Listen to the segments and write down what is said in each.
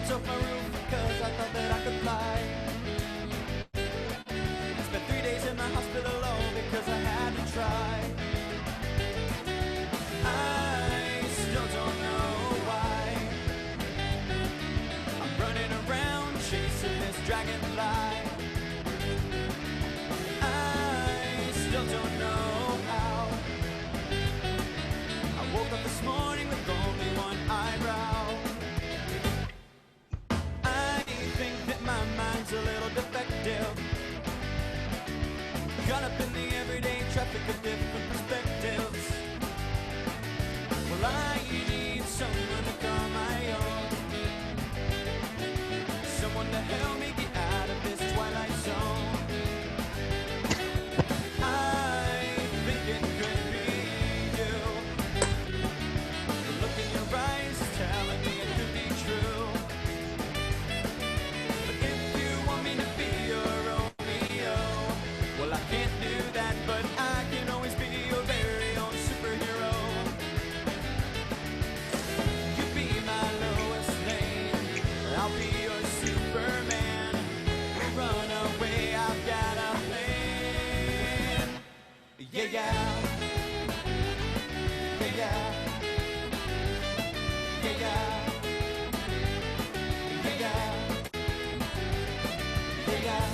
jumped off my roof because I thought that I could fly. Spent 3 days in the hospital alone because I had to try. I still don't know why I'm running around chasing this dragonfly. I still don't know how. I woke up this morning with only one eyebrow. I think that my mind's a little defective, caught up in the everyday traffic of different perspectives. Well, I need someone to call my own, someone to help me get out of this twilight zone. I think it could be you. The look in your eyes is telling me it could be true. But if you want me to be your Romeo, well, I can't do that, but I can always be your very own superhero. You be my Lois Lane, I'll be your Superman. We'll run away, I've got a plan. Yeah, yeah. Yeah, yeah. Yeah, yeah. Yeah, yeah. Yeah, yeah.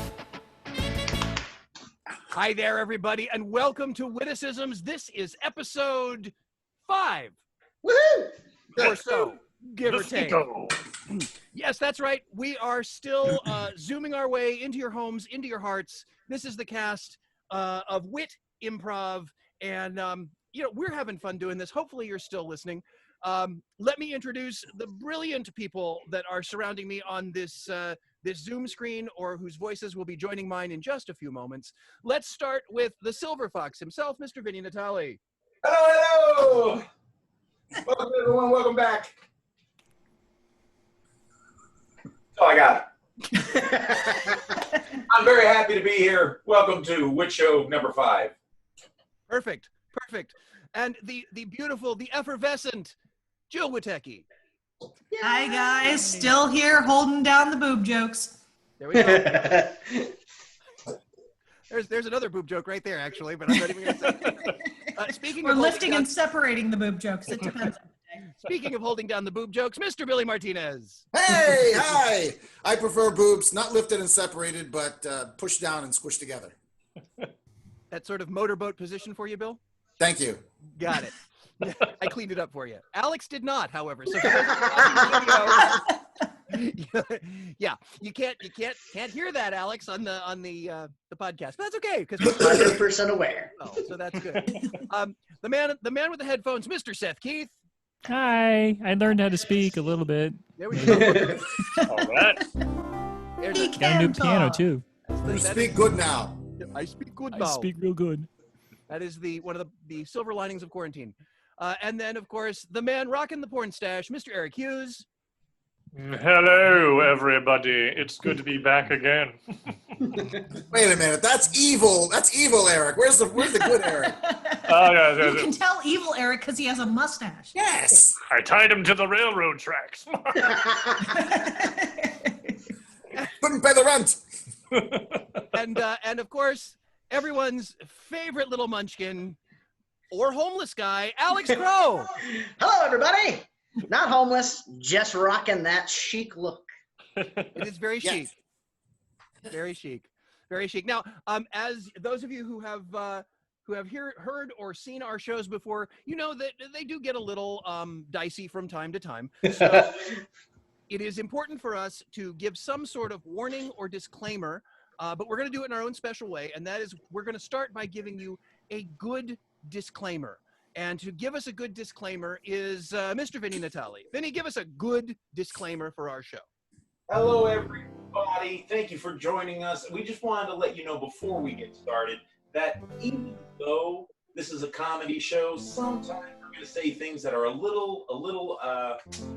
Hi there, everybody, and welcome to WITticisms. This is episode 5 Woohoo! or so, give or take. Yes, that's right. We are still zooming our way into your homes, into your hearts. This is the cast of Wit Improv, and we're having fun doing this. Hopefully, you're still listening. Let me introduce the brilliant people that are surrounding me on this Zoom screen, or whose voices will be joining mine in just a few moments. Let's start with the Silver Fox himself, Mr. Vinny Natali. Hello! Welcome, everyone. Welcome back. That's all I got. I'm very happy to be here. Welcome to Wit Show number 5. Perfect. And the beautiful, the effervescent Jill Witecki. Hi guys, still here holding down the boob jokes. There we go. There's another boob joke right there, actually, but I'm not even going to say it. We're lifting and separating the boob jokes. It depends on the day. Speaking of holding down the boob jokes, Mr. Billy Martinez. Hey, hi. I prefer boobs, not lifted and separated, but pushed down and squished together. That sort of motorboat position for you, Bill? Thank you. Got it. I cleaned it up for you. Alex did not, however. So for those watching video, yeah, you can't hear that, Alex, on the podcast, but that's okay because 100% aware. Oh, so that's good. The man with the headphones, Mr. Seth Keith. Hi, I learned how to speak a little bit. There we go. All right. Got a new piano too. You speak good now. I speak good now. I speak real good. That is one of the silver linings of quarantine. And then, of course, the man rocking the porn stash, Mr. Eric Hughes. Hello, everybody. It's good to be back again. Wait a minute. That's evil. That's evil, Eric. Where's the good Eric? You can tell evil Eric because he has a mustache. Yes. I tied him to the railroad tracks. Couldn't pay the rent. And of course, everyone's favorite little munchkin or homeless guy, Alex Crow. Hello, everybody. Not homeless, just rocking that chic look. It is very chic. Very chic. Very chic. Now, as those of you who have heard or seen our shows before, you know that they do get a little dicey from time to time. So it is important for us to give some sort of warning or disclaimer, but we're going to do it in our own special way, and that is we're going to start by giving you a good disclaimer. And to give us a good disclaimer is Mr. Vinny Natali. Vinny, give us a good disclaimer for our show. Hello, everybody. Thank you for joining us. We just wanted to let you know before we get started that even though this is a comedy show, sometimes we're going to say things that are a little,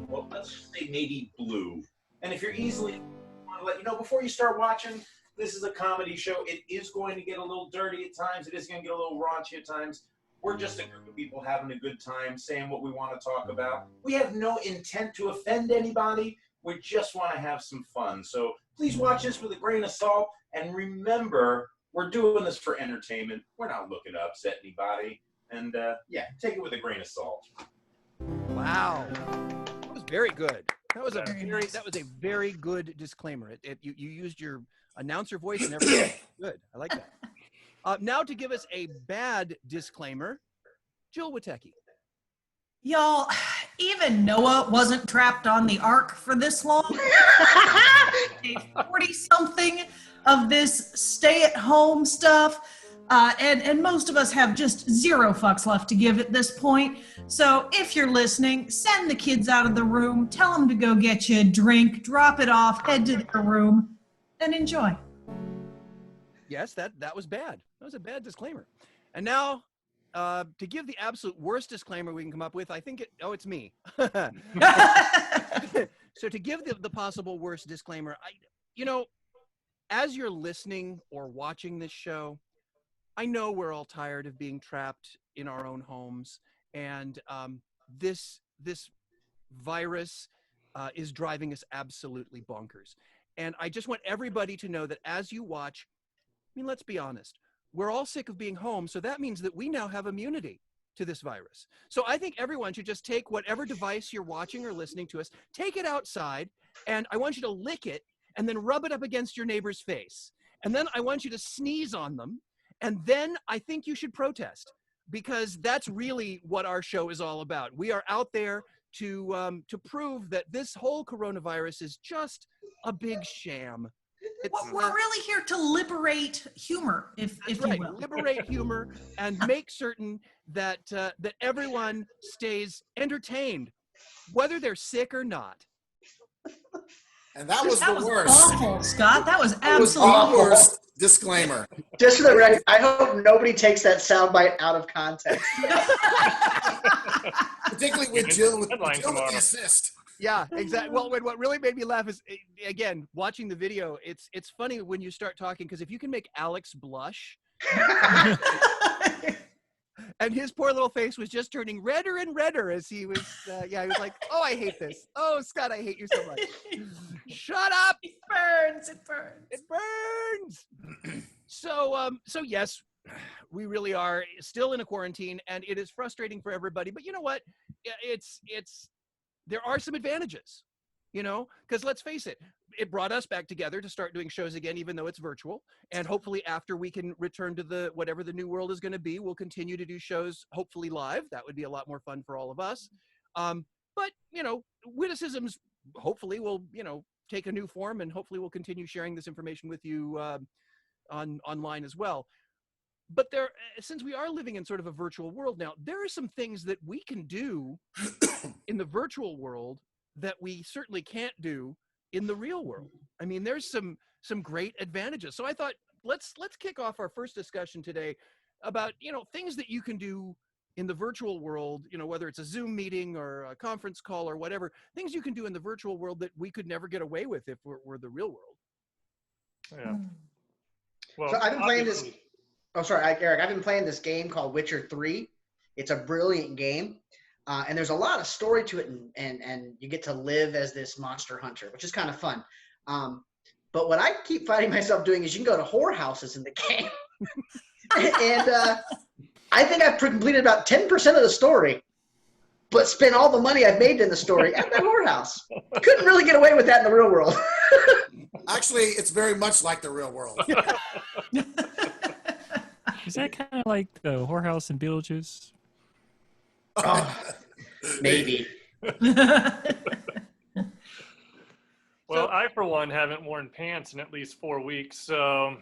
well, let's just say maybe blue. And if you're easily, I want to let you know before you start watching, this is a comedy show. It is going to get a little dirty at times. It is going to get a little raunchy at times. We're just a group of people having a good time, saying what we want to talk about. We have no intent to offend anybody. We just want to have some fun. So please watch this with a grain of salt. And remember, we're doing this for entertainment. We're not looking to upset anybody. And yeah, take it with a grain of salt. Wow, that was very good. That was a very good disclaimer. You used your announcer voice and everything. Good, I like that. Now to give us a bad disclaimer, Jill Witecki. Y'all, even Noah wasn't trapped on the ark for this long. 40-something of this stay-at-home stuff. And most of us have just 0 fucks left to give at this point. So if you're listening, send the kids out of the room, tell them to go get you a drink, drop it off, head to their room, and enjoy. Yes, that was bad. That was a bad disclaimer. And now, to give the absolute worst disclaimer we can come up with, I think it's me. So to give the possible worst disclaimer, as you're listening or watching this show, I know we're all tired of being trapped in our own homes, and this virus is driving us absolutely bonkers. And I just want everybody to know that as you watch, I mean, let's be honest, we're all sick of being home, so that means that we now have immunity to this virus. So I think everyone should just take whatever device you're watching or listening to us, take it outside, and I want you to lick it and then rub it up against your neighbor's face. And then I want you to sneeze on them. And then I think you should protest, because that's really what our show is all about. We are out there to prove that this whole coronavirus is just a big sham. We're really here to liberate humor, if you will. Liberate humor and make certain that that everyone stays entertained, whether they're sick or not. And that was the worst. Awful, Scott. That was That was absolutely the worst disclaimer. Just for the record, I hope nobody takes that soundbite out of context. Particularly with Jill with Headline the tomorrow. assist. Yeah, exactly. Well, what really made me laugh is, again, watching the video, it's funny when you start talking, because if you can make Alex blush, and his poor little face was just turning redder and redder as he was, he was like, oh, I hate this. Oh, Scott, I hate you so much. Shut up. It burns. It burns. It burns. So yes, we really are still in a quarantine, and it is frustrating for everybody. But you know what? There are some advantages, because let's face it, it brought us back together to start doing shows again, even though it's virtual. And hopefully after we can return to whatever the new world is going to be, we'll continue to do shows, hopefully live. That would be a lot more fun for all of us. But, WITticisms hopefully will, take a new form, and hopefully we'll continue sharing this information with you online as well. But since we are living in sort of a virtual world now, there are some things that we can do in the virtual world that we certainly can't do in the real world. I mean, there's some great advantages. So I thought let's kick off our first discussion today about things that you can do in the virtual world, whether it's a Zoom meeting or a conference call or whatever, things you can do in the virtual world that we could never get away with if we're the real world. Yeah. Well, So I've been playing this. Oh, sorry, Eric. I've been playing this game called Witcher 3. It's a brilliant game, and there's a lot of story to it, and you get to live as this monster hunter, which is kind of fun. But what I keep finding myself doing is you can go to whorehouses in the game, and I think I've completed about 10% of the story, but spent all the money I've made in the story at the whorehouse. Couldn't really get away with that in the real world. Actually, it's very much like the real world. Is that kind of like the whorehouse in Beetlejuice? Oh, maybe. Well, I, for one, haven't worn pants in at least 4 weeks, so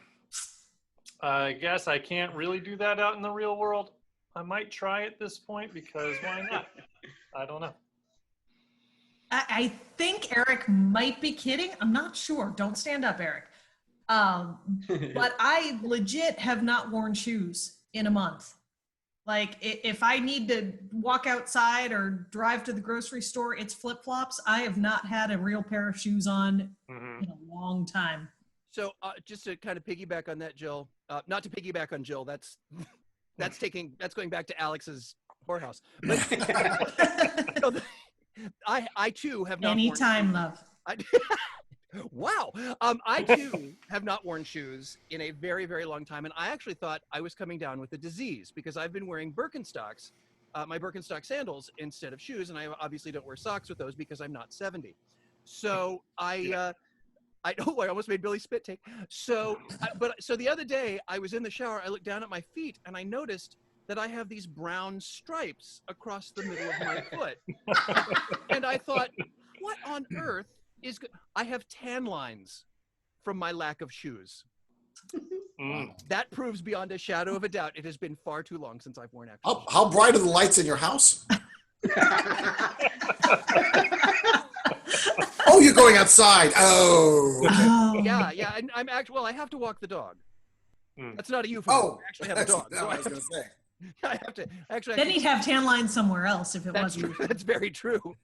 I guess I can't really do that out in the real world. I might try at this point, because why not? I don't know. I think Eric might be kidding. I'm not sure. Don't stand up, Eric. But I legit have not worn shoes in a month. Like, if I need to walk outside or drive to the grocery store, it's flip-flops. I have not had a real pair of shoes on in a long time. So just to kind of piggyback on that, Jill, not to piggyback on Jill, that's going back to Alex's whorehouse. But, I too have not Anytime, worn love. Wow. I too have not worn shoes in a very, very long time. And I actually thought I was coming down with a disease because I've been wearing Birkenstocks, my Birkenstock sandals instead of shoes. And I obviously don't wear socks with those because I'm not 70. So I almost made Billy spit take. So the other day I was in the shower, I looked down at my feet and I noticed that I have these brown stripes across the middle of my foot. And I thought, what on earth is good? I have tan lines from my lack of shoes. That proves beyond a shadow of a doubt it has been far too long since I've worn actual shoes. How bright are the lights in your house? Oh, you're going outside. Oh. Yeah. And I'm actually, well, I have to walk the dog. That's not a euphemism. Oh, I actually have a dog. No, I was going to say. I have to actually. Then he'd have tan lines somewhere else if it wasn't. That's very true.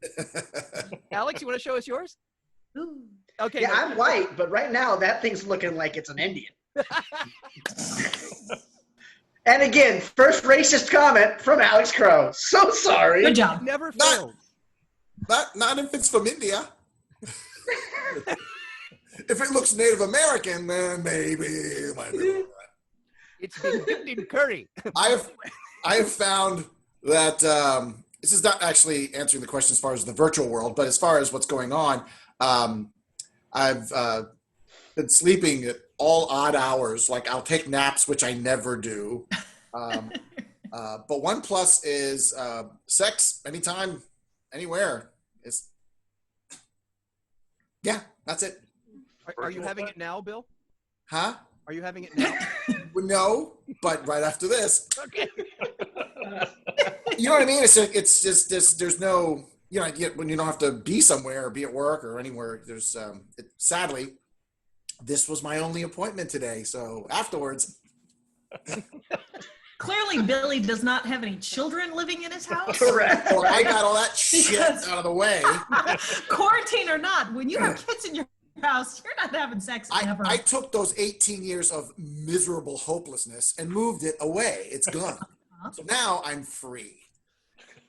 Alex, you want to show us yours? Ooh. Okay. Yeah, I'm white, but right now that thing's looking like it's an Indian. And again, first racist comment from Alex Crow. So sorry. Good job. Never failed. Not if it's from India. If it looks Native American, then maybe it might be all right. It's been dipped in curry. I have found that this is not actually answering the question as far as the virtual world, but as far as what's going on, I've been sleeping at all odd hours. Like I'll take naps, which I never do. But one plus is sex anytime, anywhere. Yeah, that's it. Are you having it now, Bill? Huh? Are you having it now? No, but right after this. Okay. You know what I mean? It's just there's no, you know, when you don't have to be somewhere or be at work or anywhere. There's sadly, this was my only appointment today. So afterwards. Clearly, Billy does not have any children living in his house. Correct. Well, I got all that shit out of the way. Quarantine or not, when you have kids in your house, you're not having sex ever. I took those 18 years of miserable hopelessness and moved it away. It's gone. So now I'm free.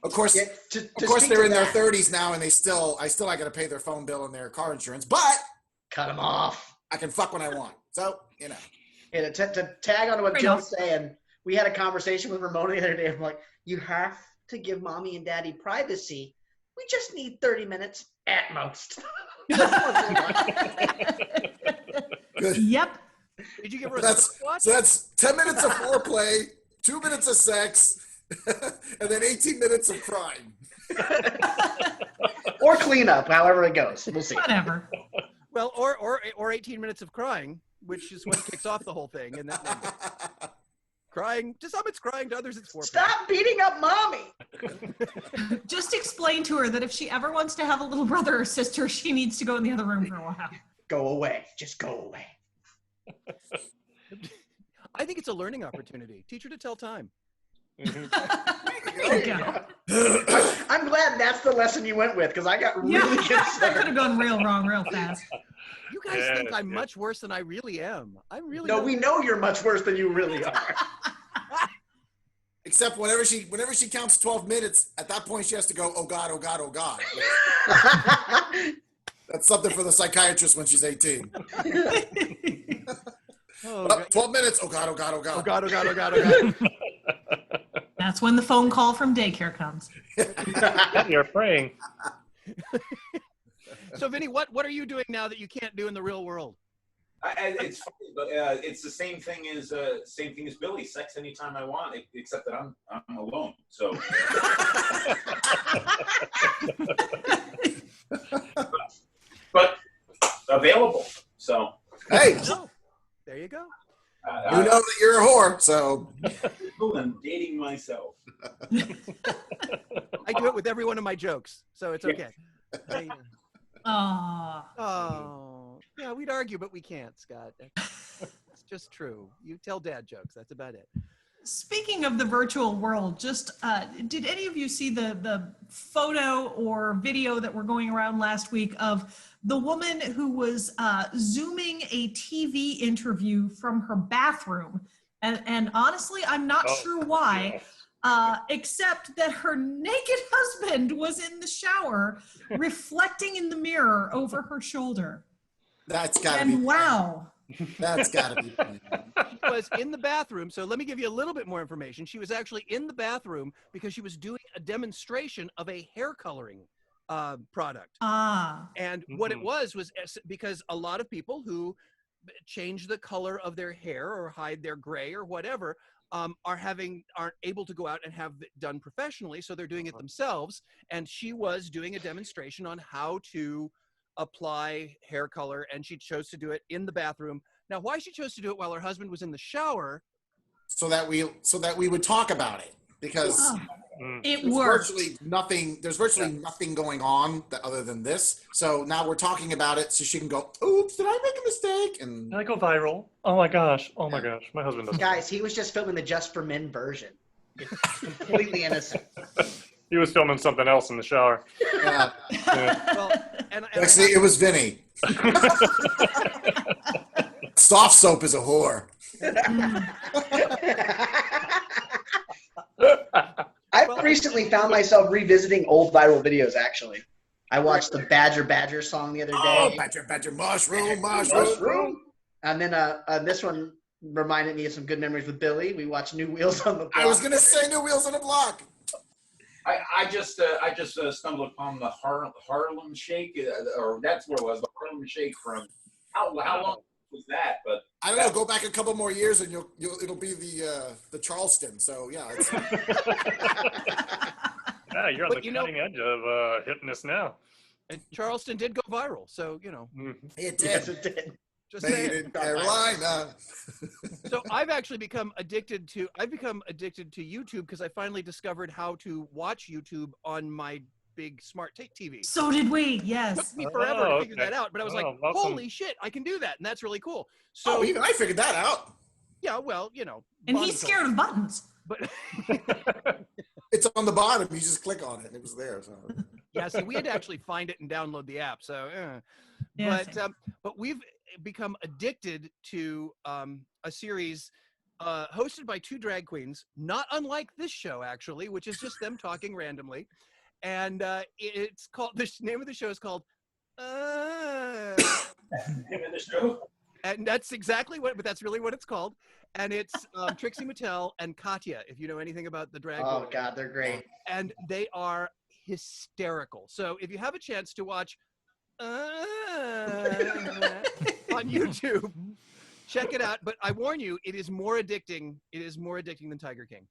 Of course, they're in their 30s now, and I still got to pay their phone bill and their car insurance. But cut them off. I can fuck when I want. So you know. And to tag on to what Joe's saying, we had a conversation with Ramona the other day. I'm like, you have to give mommy and daddy privacy. We just need 30 minutes at most. Good. Yep. Did you give her So that's 10 minutes of foreplay, 2 minutes of sex, and then 18 minutes of crime. Or cleanup, however it goes. We'll see. Whatever. Well, or 18 minutes of crying, which is what kicks off the whole thing. And then crying, to some it's crying, to others it's foreplay. Stop beating up mommy. Just explain to her that if she ever wants to have a little brother or sister, she needs to go in the other room for a while. Go away. Just go away. I think it's a learning opportunity. Teach her to tell time. There you go. I'm glad that's the lesson you went with, because I got really That could concerned. have gone real wrong real fast. You guys think I'm much worse than I really am. I'm really No, not. we know you're much worse than you really are. Except whenever she counts 12 minutes, at that point she has to go, oh God, oh God, oh God. That's something for the psychiatrist when she's 18. Oh, 12 minutes, oh God, oh God, oh God. oh God, oh God, oh God, oh God. That's when the phone call from daycare comes. You're praying. So, Vinny, what are you doing now that you can't do in the real world? It's funny, but it's the same thing as Billy. Sex anytime I want, except that I'm alone. So, but available. So, Hey, There you go. you know that you're a whore, so. I'm dating myself. I do it with every one of my jokes, so it's okay. Oh, yeah, we'd argue, but we can't, Scott. It's just true. You tell dad jokes. That's about it. Speaking of the virtual world, just did any of you see the photo or video that were going around last week of the woman who was Zooming a TV interview from her bathroom? And honestly, I'm not sure why. Yes. except that her naked husband was in the shower, reflecting in the mirror over her shoulder. That's gotta be. And wow. That's gotta be. She was in the bathroom. So let me give you a little bit more information. She was actually in the bathroom because she was doing a demonstration of a hair coloring product. And what it was because a lot of people who change the color of their hair or hide their gray or whatever aren't able to go out and have it done professionally, so they're doing it themselves. And she was doing a demonstration on how to apply hair color, and she chose to do it in the bathroom. Now, why she chose to do it while her husband was in the shower? So that we would talk about it, because it there's worked. virtually nothing. There's virtually nothing going on other than this. So now we're talking about it, so she can go, "Oops, did I make a mistake?" And Did I go viral? Oh my gosh! Oh my gosh! My husband doesn't. Guys, he was just filming the Just for Men version. It's completely innocent. He was filming something else in the shower. yeah. Well, and Actually, it was Vinny. Soft soap is a whore. I've recently found myself revisiting old viral videos, actually. I watched the Badger song the other day. Oh, Badger, mushroom. And then this one reminded me of some good memories with Billy. We watched New Wheels on the Block. I was going to say New Wheels on the Block. I just stumbled upon the Harlem Shake, or that's what it was, the Harlem Shake from how long was that? But I don't know. Go back a couple more years, and it'll be the Charleston. So yeah. It's... Yeah, you're on the cutting edge of hitting this now. And Charleston did go viral, so It did. Yes, it did. Just Made saying. in Carolina. So I've actually become addicted to YouTube because I finally discovered how to watch YouTube on my big smart TV. So did we, yes. It took me forever to figure that out, but I was like, welcome. holy shit, I can do that, and that's really cool. So Even I figured that out. yeah, well, And he's scared of buttons. But It's on the bottom. You just click on it, and it was there. So. yeah, see, we had to actually find it and download the app. So, Yeah, but we've become addicted to a series hosted by two drag queens, not unlike this show actually, which is just them talking randomly, and it's called, the name of the show is called name of the show. and that's exactly what, but that's really what it's called, and it's Trixie Mattel and Katya, if you know anything about the drag. Oh God, they're great. And they are hysterical. So if you have a chance to watch on YouTube, check it out. But I warn you, it is more addicting. It is more addicting than Tiger King.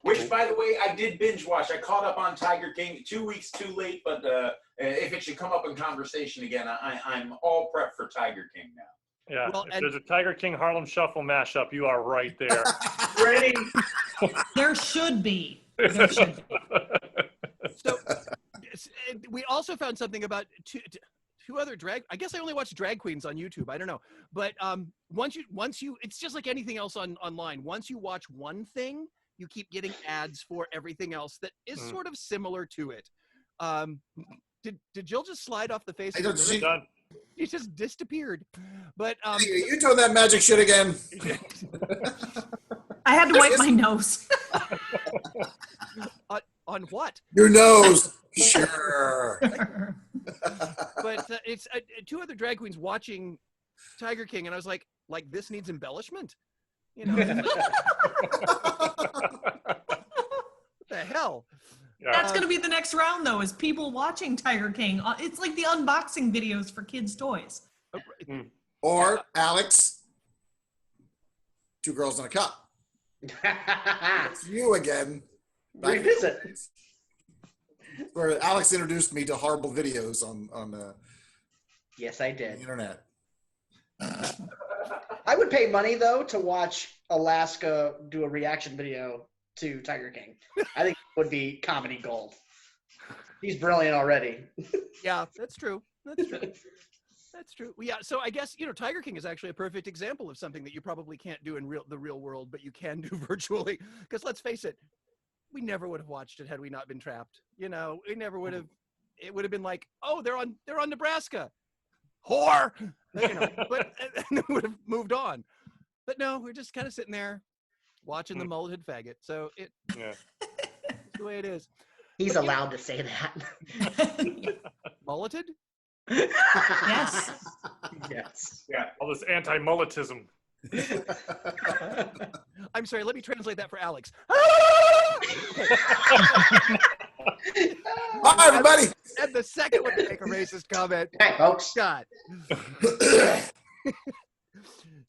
Which, by the way, I did binge watch. I caught up on Tiger King 2 weeks too late, but if it should come up in conversation again, I'm all prepped for Tiger King now. Yeah, Well, if there's a Tiger King Harlem Shuffle mashup, you are right there. Ready? There should be. There should be. So we also found something about two other drag. I guess I only watch drag queens on YouTube. I don't know, but once you, it's just like anything else online. Once you watch one thing, you keep getting ads for everything else that is sort of similar to it. Did Jill just slide off the face? I don't see. He just disappeared. But You doing that magic shit again? I had to wipe my nose. on what? Your nose. Sure. But it's two other drag queens watching Tiger King, and I was like this needs embellishment. You know, what the hell? Yeah. That's going to be the next round, though, is people watching Tiger King. It's like the unboxing videos for kids' toys. Or Alex, Two Girls in a Cup. It's you again. Revisit. Where Alex introduced me to horrible videos on the Yes, I did. internet. I would pay money though to watch Alaska do a reaction video to Tiger King. I think it would be comedy gold. He's brilliant already. Yeah, that's true. That's true. That's true. Well, yeah. So I guess, Tiger King is actually a perfect example of something that you probably can't do in the real world, but you can do virtually. Because let's face it, we never would have watched it had we not been trapped. We never would have. It would have been like, oh, they're on Nebraska, whore. But and we would have moved on. But no, we're just kind of sitting there watching the mulleted faggot. So it's the way it is. He's allowed to say that. Mulleted? Yes. Yes. Yeah. All this anti-mulletism. I'm sorry, let me translate that for Alex. Hi, everybody. And the second one to make a racist comment. Hey, folks. God.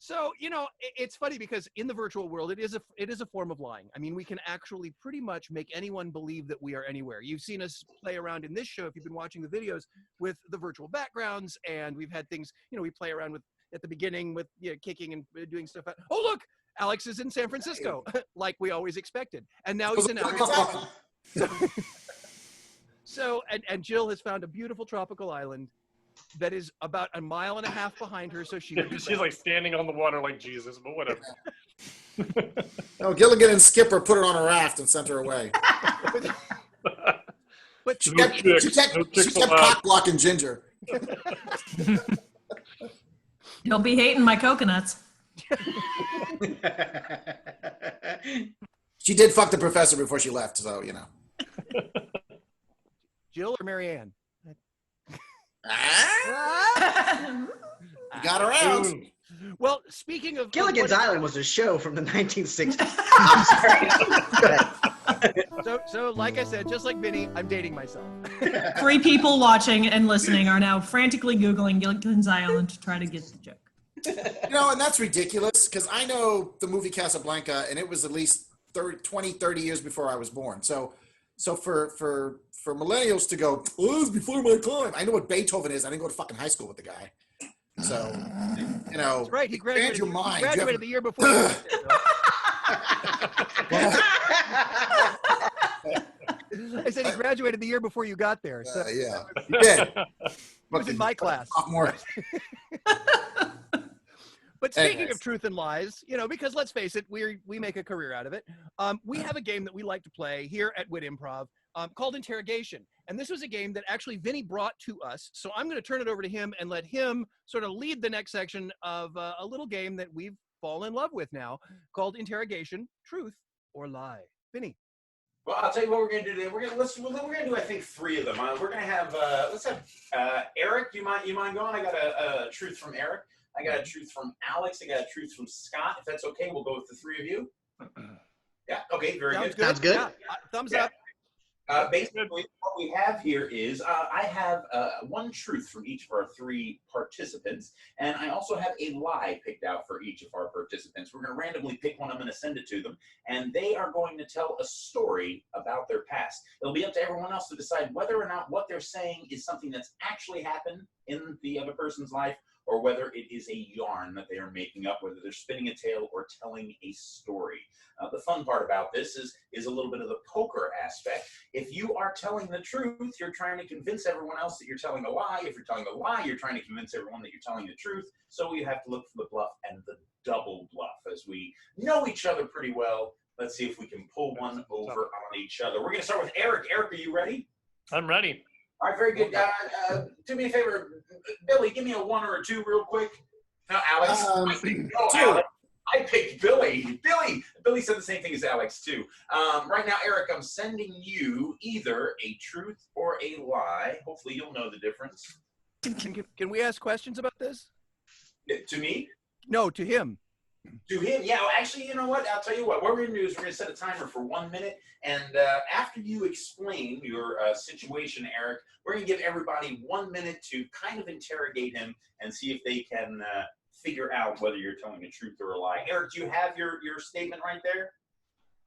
So, it's funny because in the virtual world, it is a form of lying. I mean, we can actually pretty much make anyone believe that we are anywhere. You've seen us play around in this show, if you've been watching the videos, with the virtual backgrounds, and we've had things, we play around with at the beginning with kicking and doing stuff. Oh, look, Alex is in San Francisco, like we always expected. And now he's in Arizona. So, and Jill has found a beautiful tropical island that is about 1.5 miles behind her. So she's like standing on the water like Jesus, but whatever. No, Gilligan and Skipper put her on a raft and sent her away. But She kept cock blocking Ginger. You'll be hating my coconuts. She did fuck the professor before she left, so Jill or Marianne? You got her out. Well, speaking of Gilligan's Island was a show from the 1960s. I'm sorry. So like I said, just like Vinny, I'm dating myself. 3 people watching and listening are now frantically Googling Gilligan's Island to try to get the joke. And that's ridiculous because I know the movie Casablanca, and it was at least 30 years before I was born. So for millennials to go, oh, it was before my time. I know what Beethoven is. I didn't go to fucking high school with the guy. So, That's right. He graduated, your mind. He graduated the year before. You I said he graduated the year before you got there. So. Yeah, he did. He was in my class. Sophomore. But speaking of truth and lies, because let's face it, we make a career out of it. We have a game that we like to play here at Wit Improv called Interrogation. And this was a game that actually Vinny brought to us. So I'm going to turn it over to him and let him sort of lead the next section of a little game that we've fallen in love with now called Interrogation, Truth or Lie. Vinny. Well, I'll tell you what we're going to do today. We're going to do, I think, 3 of them. We're going to have, let's have Eric. You mind going? I got a truth from Eric. I got a truth from Alex. I got a truth from Scott. If that's okay, we'll go with the 3 of you. Yeah. Okay. Very good. Sounds good. Yeah. Thumbs up. Basically, what we have here is I have 1 truth from each of our 3 participants, and I also have a lie picked out for each of our participants. We're going to randomly pick one. I'm going to send it to them, and they are going to tell a story about their past. It'll be up to everyone else to decide whether or not what they're saying is something that's actually happened in the other person's life, or whether it is a yarn that they are making up, whether they're spinning a tale or telling a story. The fun part about this is a little bit of the poker aspect. If you are telling the truth, you're trying to convince everyone else that you're telling a lie. If you're telling a lie, you're trying to convince everyone that you're telling the truth. So you have to look for the bluff and the double bluff. As we know each other pretty well, let's see if we can pull one over on each other. We're going to start with Eric. Eric, are you ready? I'm ready. All right, very good. Do me a favor, Billy, give me a 1 or a 2 real quick. No, Alex. Alex. I picked Billy. Billy said the same thing as Alex, too. Right now, Eric, I'm sending you either a truth or a lie. Hopefully, you'll know the difference. Can we ask questions about this? To me? No, to him. To him, yeah. Well, actually, you know what? I'll tell you what. What we're going to do is we're going to set a timer for 1 minute. And after you explain your situation, Eric, we're going to give everybody 1 minute to kind of interrogate him and see if they can figure out whether you're telling the truth or a lie. Eric, do you have your statement right there?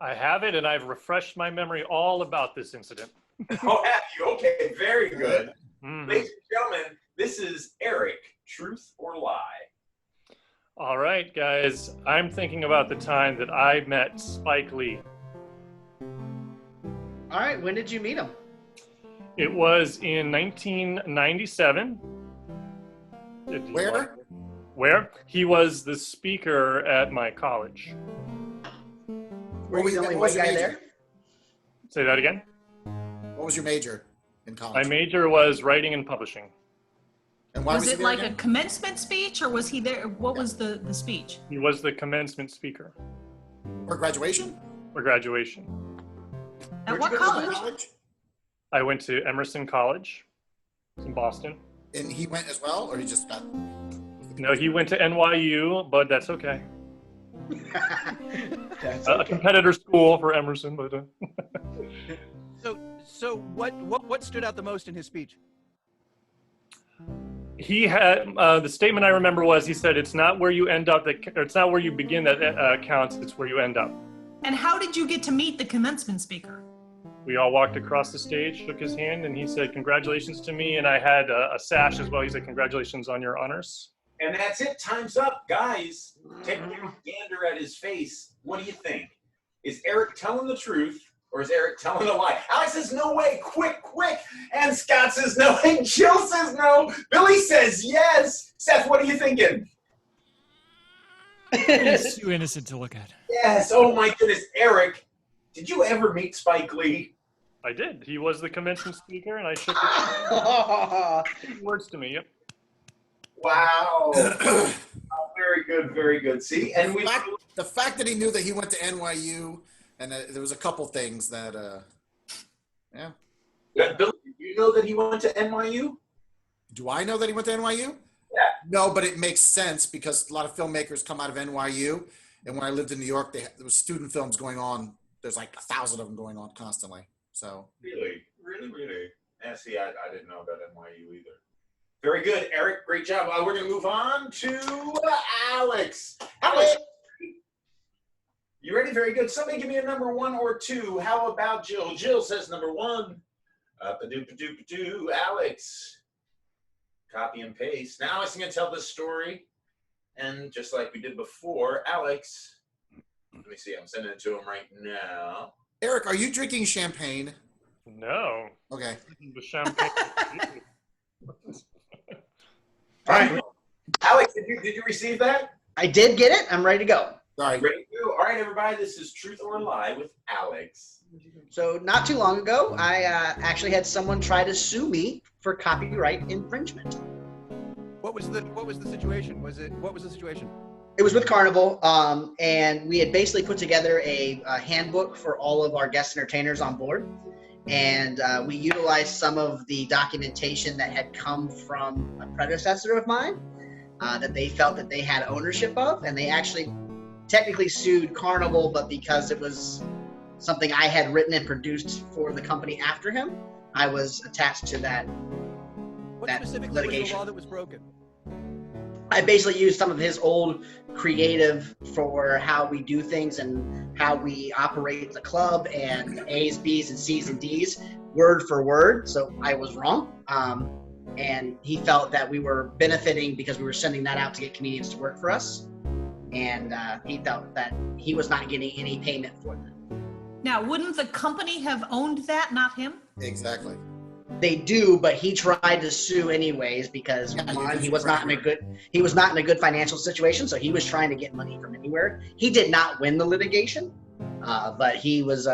I have it, and I've refreshed my memory all about this incident. Oh, have you? Okay, very good. Mm-hmm. Ladies and gentlemen, this is Eric, truth or lie? All right, guys. I'm thinking about the time that I met Spike Lee. All right, when did you meet him? It was in 1997. Where? He was the speaker at my college. Were you the only white guy there? Say that again? What was your major in college? My major was writing and publishing. And why Was he it there like again? a commencement speech, or was he there? What was the speech? He was the commencement speaker. Or graduation? For graduation. At Where'd what you go to college? I went to Emerson College in Boston. And he went as well, or he just got? No, he went to NYU, but that's okay. That's A competitor school for Emerson, but So what stood out the most in his speech? he had the statement I remember was he said, "It's not where you end up or it's not where you begin that counts. It's where you end up." And how did you get to meet the commencement speaker? We all walked across the stage, shook his hand, and he said, "Congratulations to me." And I had a sash as well. He said, "Congratulations on your honors." And that's it. Time's up, guys. Take a gander at his face. What do you think? Is Eric telling the truth or is Eric telling a lie? Alex says, no way, quick. And Scott says no, and Jill says no. Billy says yes. Seth, what are you thinking? He's too innocent to look at. Yes. Oh, my goodness. Eric, did you ever meet Spike Lee? I did. He was the commencement speaker, and I shook his hand. Words to me. Yep. Wow. Oh, very good, very good. See, and the fact that he knew that he went to NYU, and there was a couple things that, yeah. Billy, do you know that he went to NYU? Do I know that he went to NYU? Yeah. No, but it makes sense because a lot of filmmakers come out of NYU, and when I lived in New York, there was student films going on. There's like 1,000 of them going on constantly. So. Really? Yeah, see, I didn't know about NYU either. Very good, Eric. Great job. We're going to move on to Alex. Alex, you ready? Very good. Somebody give me a number 1 or 2. How about Jill? Jill says number 1. Up-a-doop-a-doop-a-doo. Alex. Copy and paste. Now Alex is going to tell this story. And just like we did before, Alex, let me see. I'm sending it to him right now. Eric, are you drinking champagne? No. Okay. The champagne. All right. Alex, did you receive that? I did get it. I'm ready to go. All right. Ready to go? All right, everybody. This is Truth or Lie with Alex. So not too long ago, I actually had someone try to sue me for copyright infringement. What was the situation? What was the situation? It was with Carnival, and we had basically put together a handbook for all of our guest entertainers on board. And we utilized some of the documentation that had come from a predecessor of mine that they felt that they had ownership of. And they actually technically sued Carnival, but because it was something I had written and produced for the company after him, I was attached to that. What that specifically was the litigation. law that was broken? I basically used some of his old creative for how we do things and how we operate the club and A's, B's, and C's and D's word for word. So I was wrong. And he felt that we were benefiting because we were sending that out to get comedians to work for us. And he felt that he was not getting any payment for that. Now, wouldn't the company have owned that, not him? Exactly. They do, but he tried to sue anyways because one, he was not in a good financial situation, so he was trying to get money from anywhere. He did not win the litigation, but he was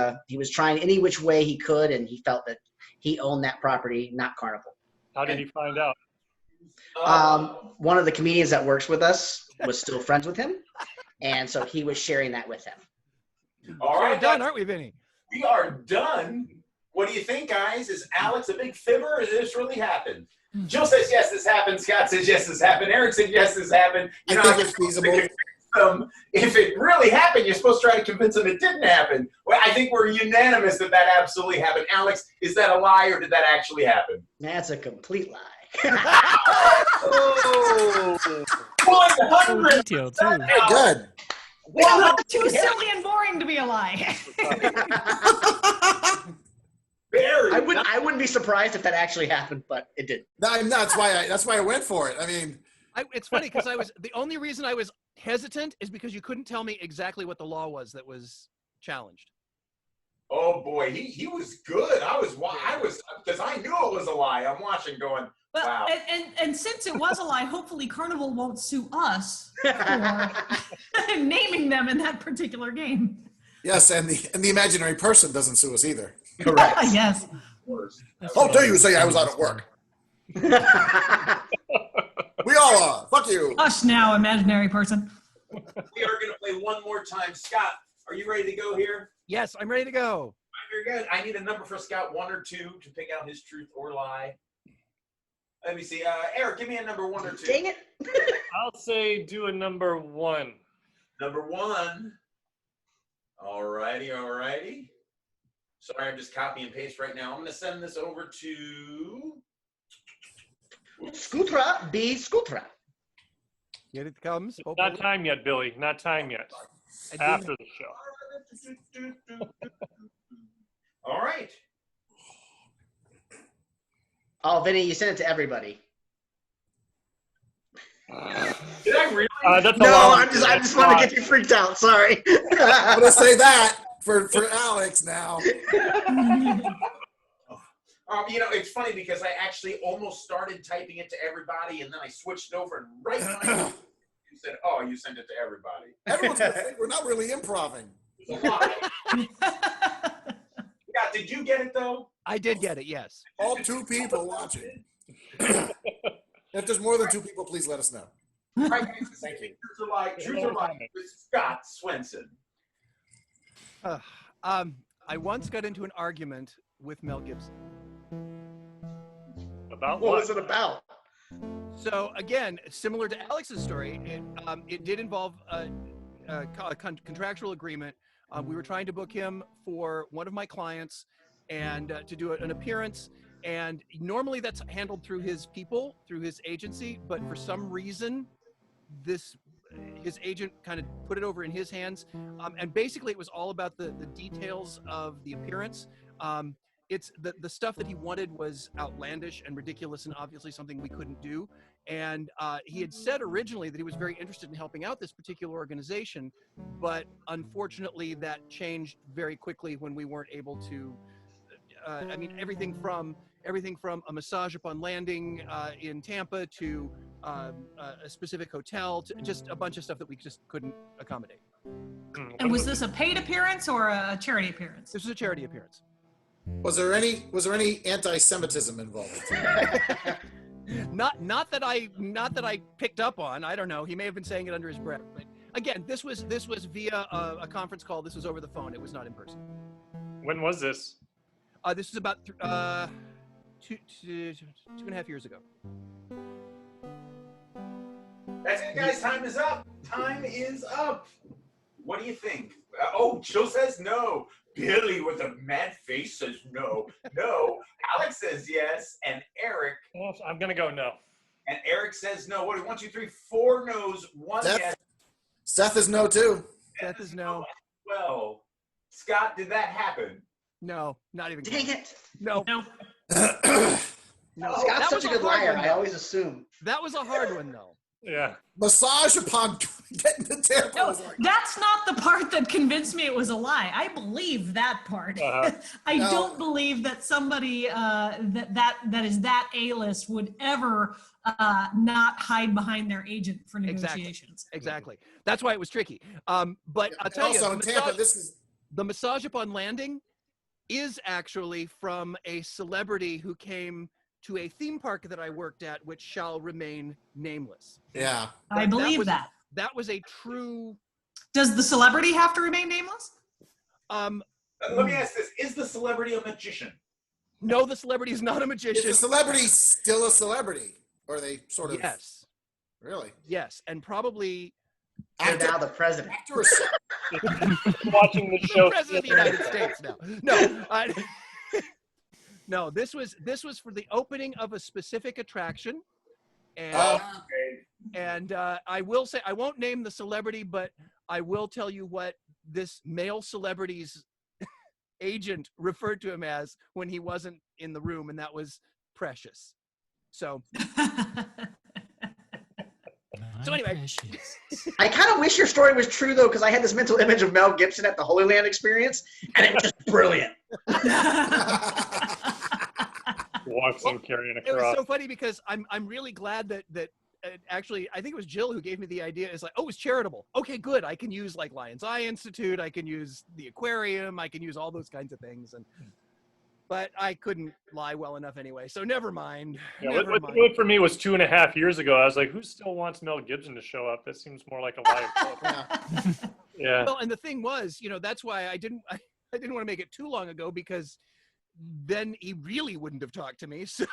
trying any which way he could, and he felt that he owned that property, not Carnival. How did he find out? One of the comedians that works with us was still friends with him, and so he was sharing that with him. All right, We're done, aren't we, Vinny? we are done. What do you think, guys? Is Alex a big fibber, or did this really happen? Jill says yes, this happened. Scott says yes, this happened. Eric said yes, this happened. I think it's feasible. If it really happened, you're supposed to try to convince them it didn't happen. Well, I think we're unanimous that that absolutely happened. Alex, is that a lie or did that actually happen? That's a complete lie. Oh, So 100. detailed too. Hey, good. Well, too silly and boring to be a lie. Barry. I wouldn't be surprised if that actually happened, but it did. That's why I went for it. I mean, It's funny because the only reason I was hesitant is because you couldn't tell me exactly what the law was that was challenged. Oh boy, he was good. I was because I knew it was a lie. I'm watching, going, Well, wow. and since it was a lie, hopefully Carnival won't sue us for naming them in that particular game. yes, and the imaginary person doesn't sue us either. Correct. Yes. How dare you say I was out of work? We all are. Fuck you. Hush now, imaginary person. We are going to play one more time. Scott, Are you ready to go here? Yes, I'm ready to go. Very good. I need a number for Scott, 1 or 2, to pick out his truth or lie. Let me see. Eric, give me a number 1 or 2. Dang it. I'll say do a number 1. Number 1. All righty. Sorry, I'm just copy and paste right now. I'm going to send this over to Scootra B. Scootra. Here it comes. Not time yet, Billy. Not time yet. After the show. All right. Oh, Vinny, you sent it to everybody. Did I really? That's a No, long I just want to get you freaked out. Sorry. I'm gonna say that for Alex now. It's funny because I actually almost started typing it to everybody, and then I switched over, and right when you said, "Oh, you sent it to everybody." Everyone's gonna think we're not really improving. There's a lot. Yeah, did you get it though? I did get it, yes. All 2 people watching. If there's more than 2 people, please let us know. Right, thank you. Truth or lie with Scott Swenson. I once got into an argument with Mel Gibson. About What was it about? So again, similar to Alex's story, it did involve a contractual agreement. We were trying to book him for one of my clients and to do an appearance. And normally that's handled through his people, through his agency. But for some reason, his agent kind of put it over in his hands. And basically it was all about the details of the appearance. It's the stuff that he wanted was outlandish and ridiculous and obviously something we couldn't do. And he had said originally that he was very interested in helping out this particular organization, but unfortunately that changed very quickly when we weren't able to, everything from a massage upon landing in Tampa to a specific hotel to just a bunch of stuff that we just couldn't accommodate. And was this a paid appearance or a charity appearance? This was a charity appearance. Was there any anti-Semitism involved? Not that I picked up on. I don't know. He may have been saying it under his breath. But again, this was via a conference call. This was over the phone. It was not in person. When was this? This was about 2.5 years ago. That's it, guys. Time is up. Time is up. What do you think? Jill says no. Billy with a mad face says no. No. Alex says yes. And Eric. Well, I'm going to go no. And Eric says no. What? 1, 2, 3, 4 no's. 1 yes. Seth is no too. Seth is no. Well, Scott, did that happen? No, not even. Dang it. No. No. No. Scott's such a good liar. One, I always assume. That was a hard one, though. Yeah. Massage upon getting the Tampa. No, that's not the part that convinced me it was a lie. I believe that part. I don't believe that somebody that is that A-list would ever not hide behind their agent for negotiations. Exactly. That's why it was tricky. But I'll tell you, in Tampa, the massage upon landing is actually from a celebrity who came to a theme park that I worked at, which shall remain nameless. Yeah. I believe that. That was a true. Does the celebrity have to remain nameless? Let me ask this. Is the celebrity a magician? No, the celebrity is not a magician. Is the celebrity still a celebrity? Or are they sort of? Yes. Really? Yes, and probably. They're now the president. Watching the show. The president of the United States now. No. No, this was for the opening of a specific attraction, and I will say I won't name the celebrity, but I will tell you what this male celebrity's agent referred to him as when he wasn't in the room, and that was Precious. So. So anyway, I kind of wish your story was true though, because I had this mental image of Mel Gibson at the Holy Land Experience, and it was just brilliant. Walks him carrying a cross. It was so funny because I'm really glad that actually I think it was Jill who gave me the idea. It's like, oh, it's charitable. Okay, good. I can use like Lion's Eye Institute. I can use the aquarium. I can use all those kinds of things. But I couldn't lie well enough anyway, so never mind. Yeah, what good for me was 2.5 years ago. I was like, who still wants Mel Gibson to show up? That seems more like a lie. Yeah. Well, and the thing was, that's why I didn't want to make it too long ago, because then he really wouldn't have talked to me. So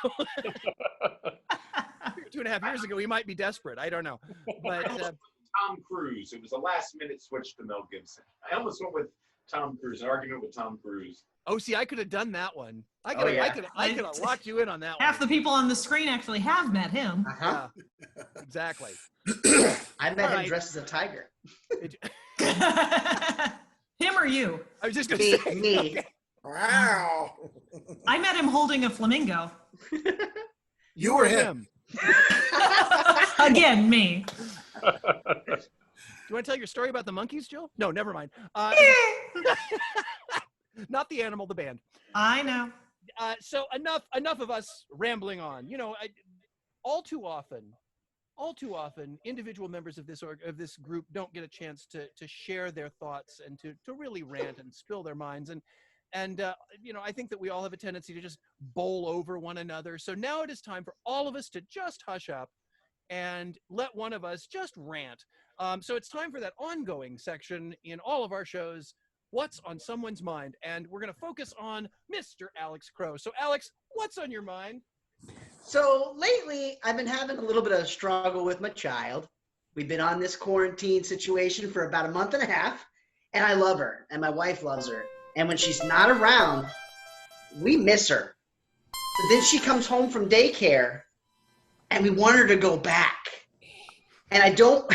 2.5 years ago, he might be desperate. I don't know. But Tom Cruise. It was a last-minute switch to Mel Gibson. I almost went with Tom Cruise, an argument with Tom Cruise. oh, see, I could have done that one. I Oh, could yeah. have locked you in on that Half one. the people on the screen actually have met him. Uh-huh. Yeah, exactly. I met All him right. dressed as a tiger. Him or you? I was just going to say. Me. Okay. Wow. I met him holding a flamingo. You or him? Again, me. Do you want to tell your story about the monkeys, Jill? No, never mind. Not the animal, the band. I know. So enough of us rambling on. All too often, individual members of this group don't get a chance to share their thoughts and to really rant and spill their minds. And I think that we all have a tendency to just bowl over one another. So now it is time for all of us to just hush up and let one of us just rant. So it's time for that ongoing section in all of our shows, What's on Someone's Mind? And we're going to focus on Mr. Alex Crow. So Alex, what's on your mind? So lately, I've been having a little bit of a struggle with my child. We've been on this quarantine situation for about a month and a half, and I love her, and my wife loves her. And when she's not around, we miss her. But then she comes home from daycare, and we want her to go back. And I don't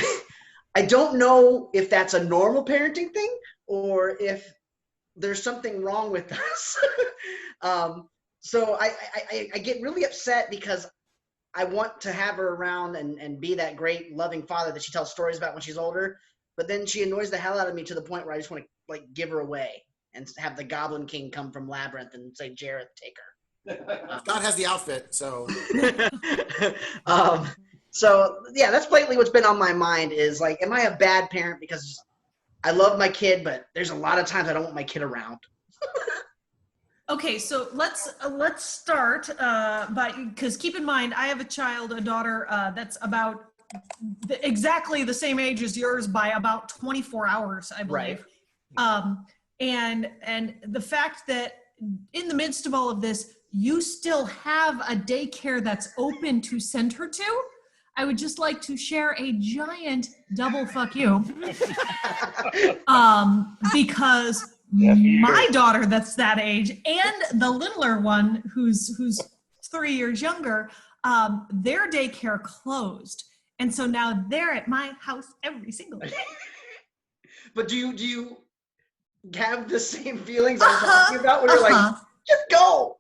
know if that's a normal parenting thing or if there's something wrong with us. So I get really upset because I want to have her around and be that great loving father that she tells stories about when she's older. But then she annoys the hell out of me to the point where I just want to give her away and have the Goblin King come from Labyrinth and say, Jareth, take her. Scott has the outfit, so. So yeah, that's lately what's been on my mind is am I a bad parent because I love my kid, but there's a lot of times I don't want my kid around. Okay, so let's start because keep in mind I have a daughter that's about exactly the same age as yours by about 24 hours, I believe. Right. And the fact that in the midst of all of this, you still have a daycare that's open to send her to, I would just like to share a giant double fuck you. Because my daughter that's that age and the littler one who's 3 years younger, their daycare closed. And so now they're at my house every single day. But do you have the same feelings I'm talking about when you're just go?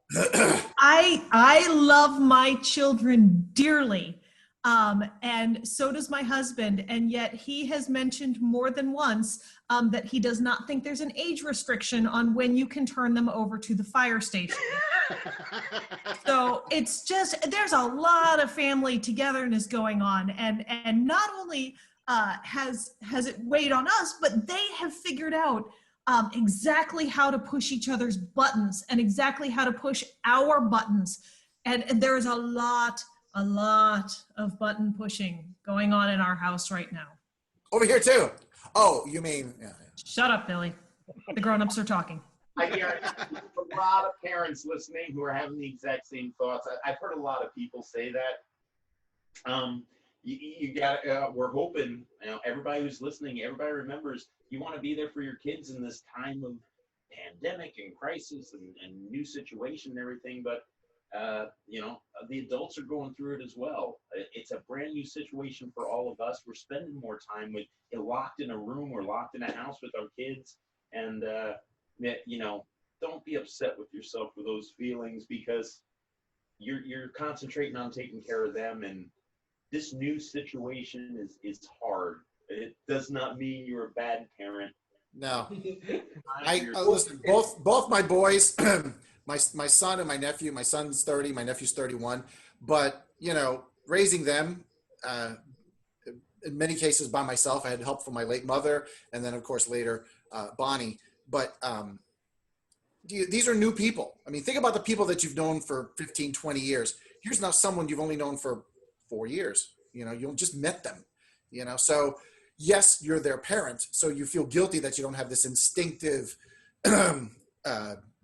I love my children dearly. And so does my husband. And yet he has mentioned more than once that he does not think there's an age restriction on when you can turn them over to the fire station. So it's just, there's a lot of family togetherness going on. And not only has it weighed on us, but they have figured out exactly how to push each other's buttons and exactly how to push our buttons. And there's a lot of button pushing going on in our house right now. Over here too. Oh, you mean? Yeah. Shut up, Billy. The grown-ups are talking. I guarantee a lot of parents listening who are having the exact same thoughts. I've heard a lot of people say that. You got. We're hoping. Everybody who's listening, everybody remembers. You want to be there for your kids in this time of pandemic and crisis and new situation and everything. But the adults are going through it as well. It's a brand new situation for all of us. We're spending more time locked in a room. We're locked in a house with our kids, and don't be upset with yourself for those feelings because you're concentrating on taking care of them, and this new situation is hard. It does not mean you're a bad parent. No. Listen, both my boys, my son and my nephew, my son's 30, my nephew's 31, but raising them in many cases by myself. I had help from my late mother and then of course later Bonnie, but these are new people. I mean, think about the people that you've known for 15, 20 years. Here's now someone you've only known for 4 years. You just met them, so yes, you're their parent, so you feel guilty that you don't have this instinctive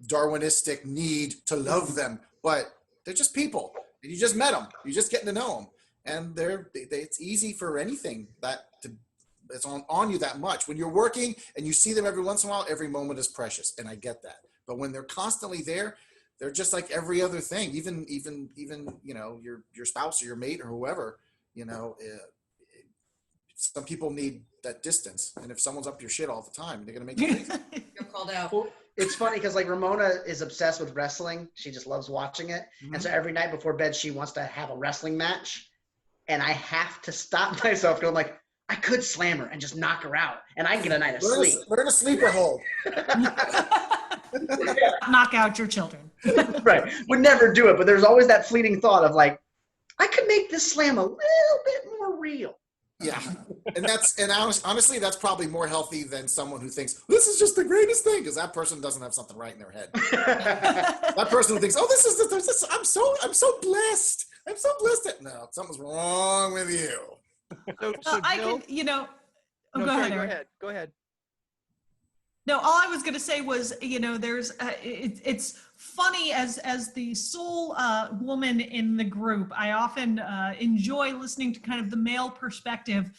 Darwinistic need to love them, but they're just people. And you just met them. You're just getting to know them, and it's easy for anything that's on you that much. When you're working and you see them every once in a while, every moment is precious, and I get that. But when they're constantly there, they're just like every other thing. Even you know, your spouse or your mate or whoever. You know, some people need that distance, and if someone's up your shit all the time, they're gonna make you crazy. You're called out. Well, it's funny because like Ramona is obsessed with wrestling. She just loves watching it. And so every night before bed, she wants to have a wrestling match. And I have to stop myself going like, I could slam her and just knock her out. And I can get a night of sleep. Learn a sleeper hold. Knock out your children. Right. Would never do it. But there's always that fleeting thought of like, I could make this slam a little bit more real. Yeah, and honestly, that's probably more healthy than someone who thinks this is just the greatest thing, because that person doesn't have something right in their head. That person who thinks, oh, I'm so blessed. I'm so blessed. No, something's wrong with you. So I Jill, can, you know. Oh, no, go sorry, ahead, Eric. Go ahead. No, all I was going to say was, you know, there's it's funny as the sole woman in the group. I often enjoy listening to kind of the male perspective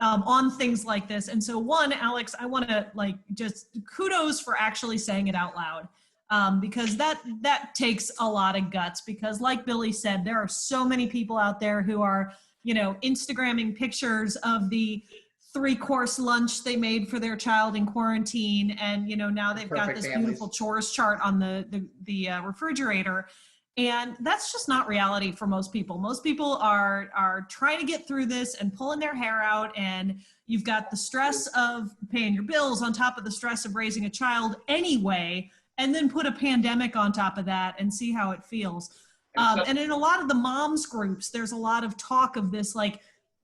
on things like this. And so, one, Alex, I want to like just kudos for actually saying it out loud, because that takes a lot of guts. Because, like Billy said, there are so many people out there who are, you know, Instagramming pictures of the 3-course lunch they made for their child in quarantine, and you know, now they've got this beautiful chores chart on the refrigerator, and that's just not reality for most people. Most people are trying to get through this and pulling their hair out, and you've got the stress of paying your bills on top of the stress of raising a child anyway, and then put a pandemic on top of that and see how it feels. And in a lot of the moms groups, there's a lot of talk of this, like,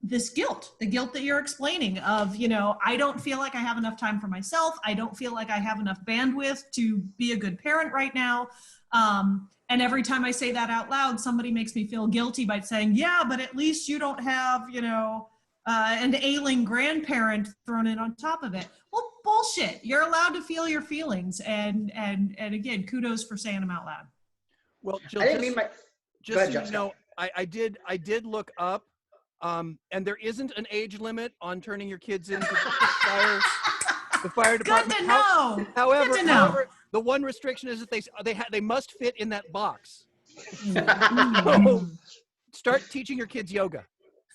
this guilt, the guilt that you're explaining of, you know, I don't feel like I have enough time for myself. I don't feel like I have enough bandwidth to be a good parent right now. And every time I say that out loud, somebody makes me feel guilty by saying, yeah, but at least you don't have, you know, an ailing grandparent thrown in on top of it. Well, bullshit. You're allowed to feel your feelings. And again, kudos for saying them out loud. Well, Jill, I didn't mean my. just Go ahead, so you Jessica. know, I did look up, and there isn't an age limit on turning your kids into the fire department. Good to know. However, Good to know. however, the one restriction is that they must fit in that box. So start teaching your kids yoga.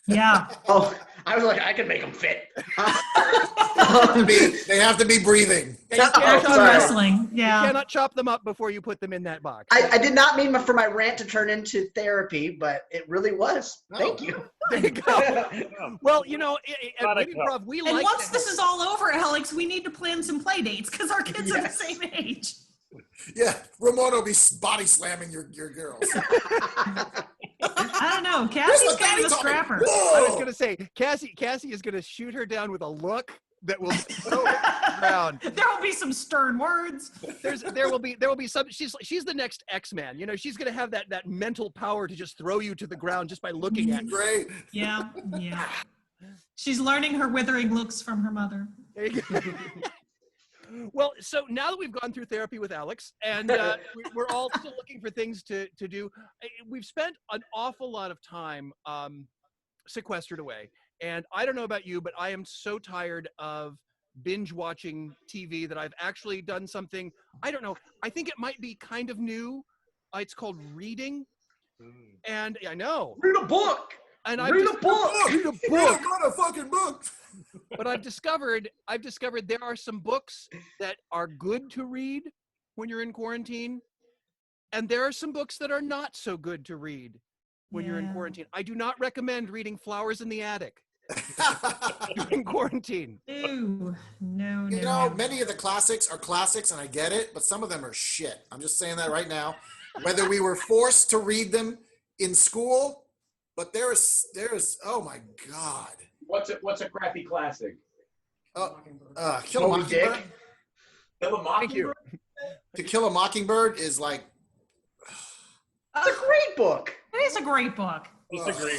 Yeah. Oh, I was like, I can make them fit. They have to be breathing. You can't Oh, chop sorry. them up. Wrestling. You Yeah. cannot chop them up before you put them in that box. I did not mean for my rant to turn into therapy, but it really was. Thank you. There you go. Well, you know, at Not a Wit cup. Improv, we And like once to this is all over, Alex, we need to plan some play dates because our kids are the same age. Yeah, Ramona will be body slamming your girls. I don't know. Cassie's kind of a scrapper. I was gonna say Cassie is gonna shoot her down with a look that will throw her to the ground. There will be some stern words. There will be some. She's the next X-Man. You know, she's gonna have that mental power to just throw you to the ground just by looking at you. Great. Yeah. She's learning her withering looks from her mother. There you go. Well, so now that we've gone through therapy with Alex, and we're all still looking for things to do, we've spent an awful lot of time sequestered away. And I don't know about you, but I am so tired of binge watching TV that I've actually done something, I don't know, I think it might be kind of new. It's called reading. And I know. Read a book. And Read a book. Read a book. Got a fucking book. But I've discovered there are some books that are good to read when you're in quarantine, and there are some books that are not so good to read when you're in quarantine. I do not recommend reading Flowers in the Attic during quarantine. Ew. No. You know, many of the classics are classics, and I get it, but some of them are shit. I'm just saying that right now. Whether we were forced to read them in school, but there's oh my God. What's a crappy classic? Kill a Moby Dick. Mockingbird. Kill a Thank you. Mockingbird? To Kill a Mockingbird is like, It's a great book. It is a great book. Disagree.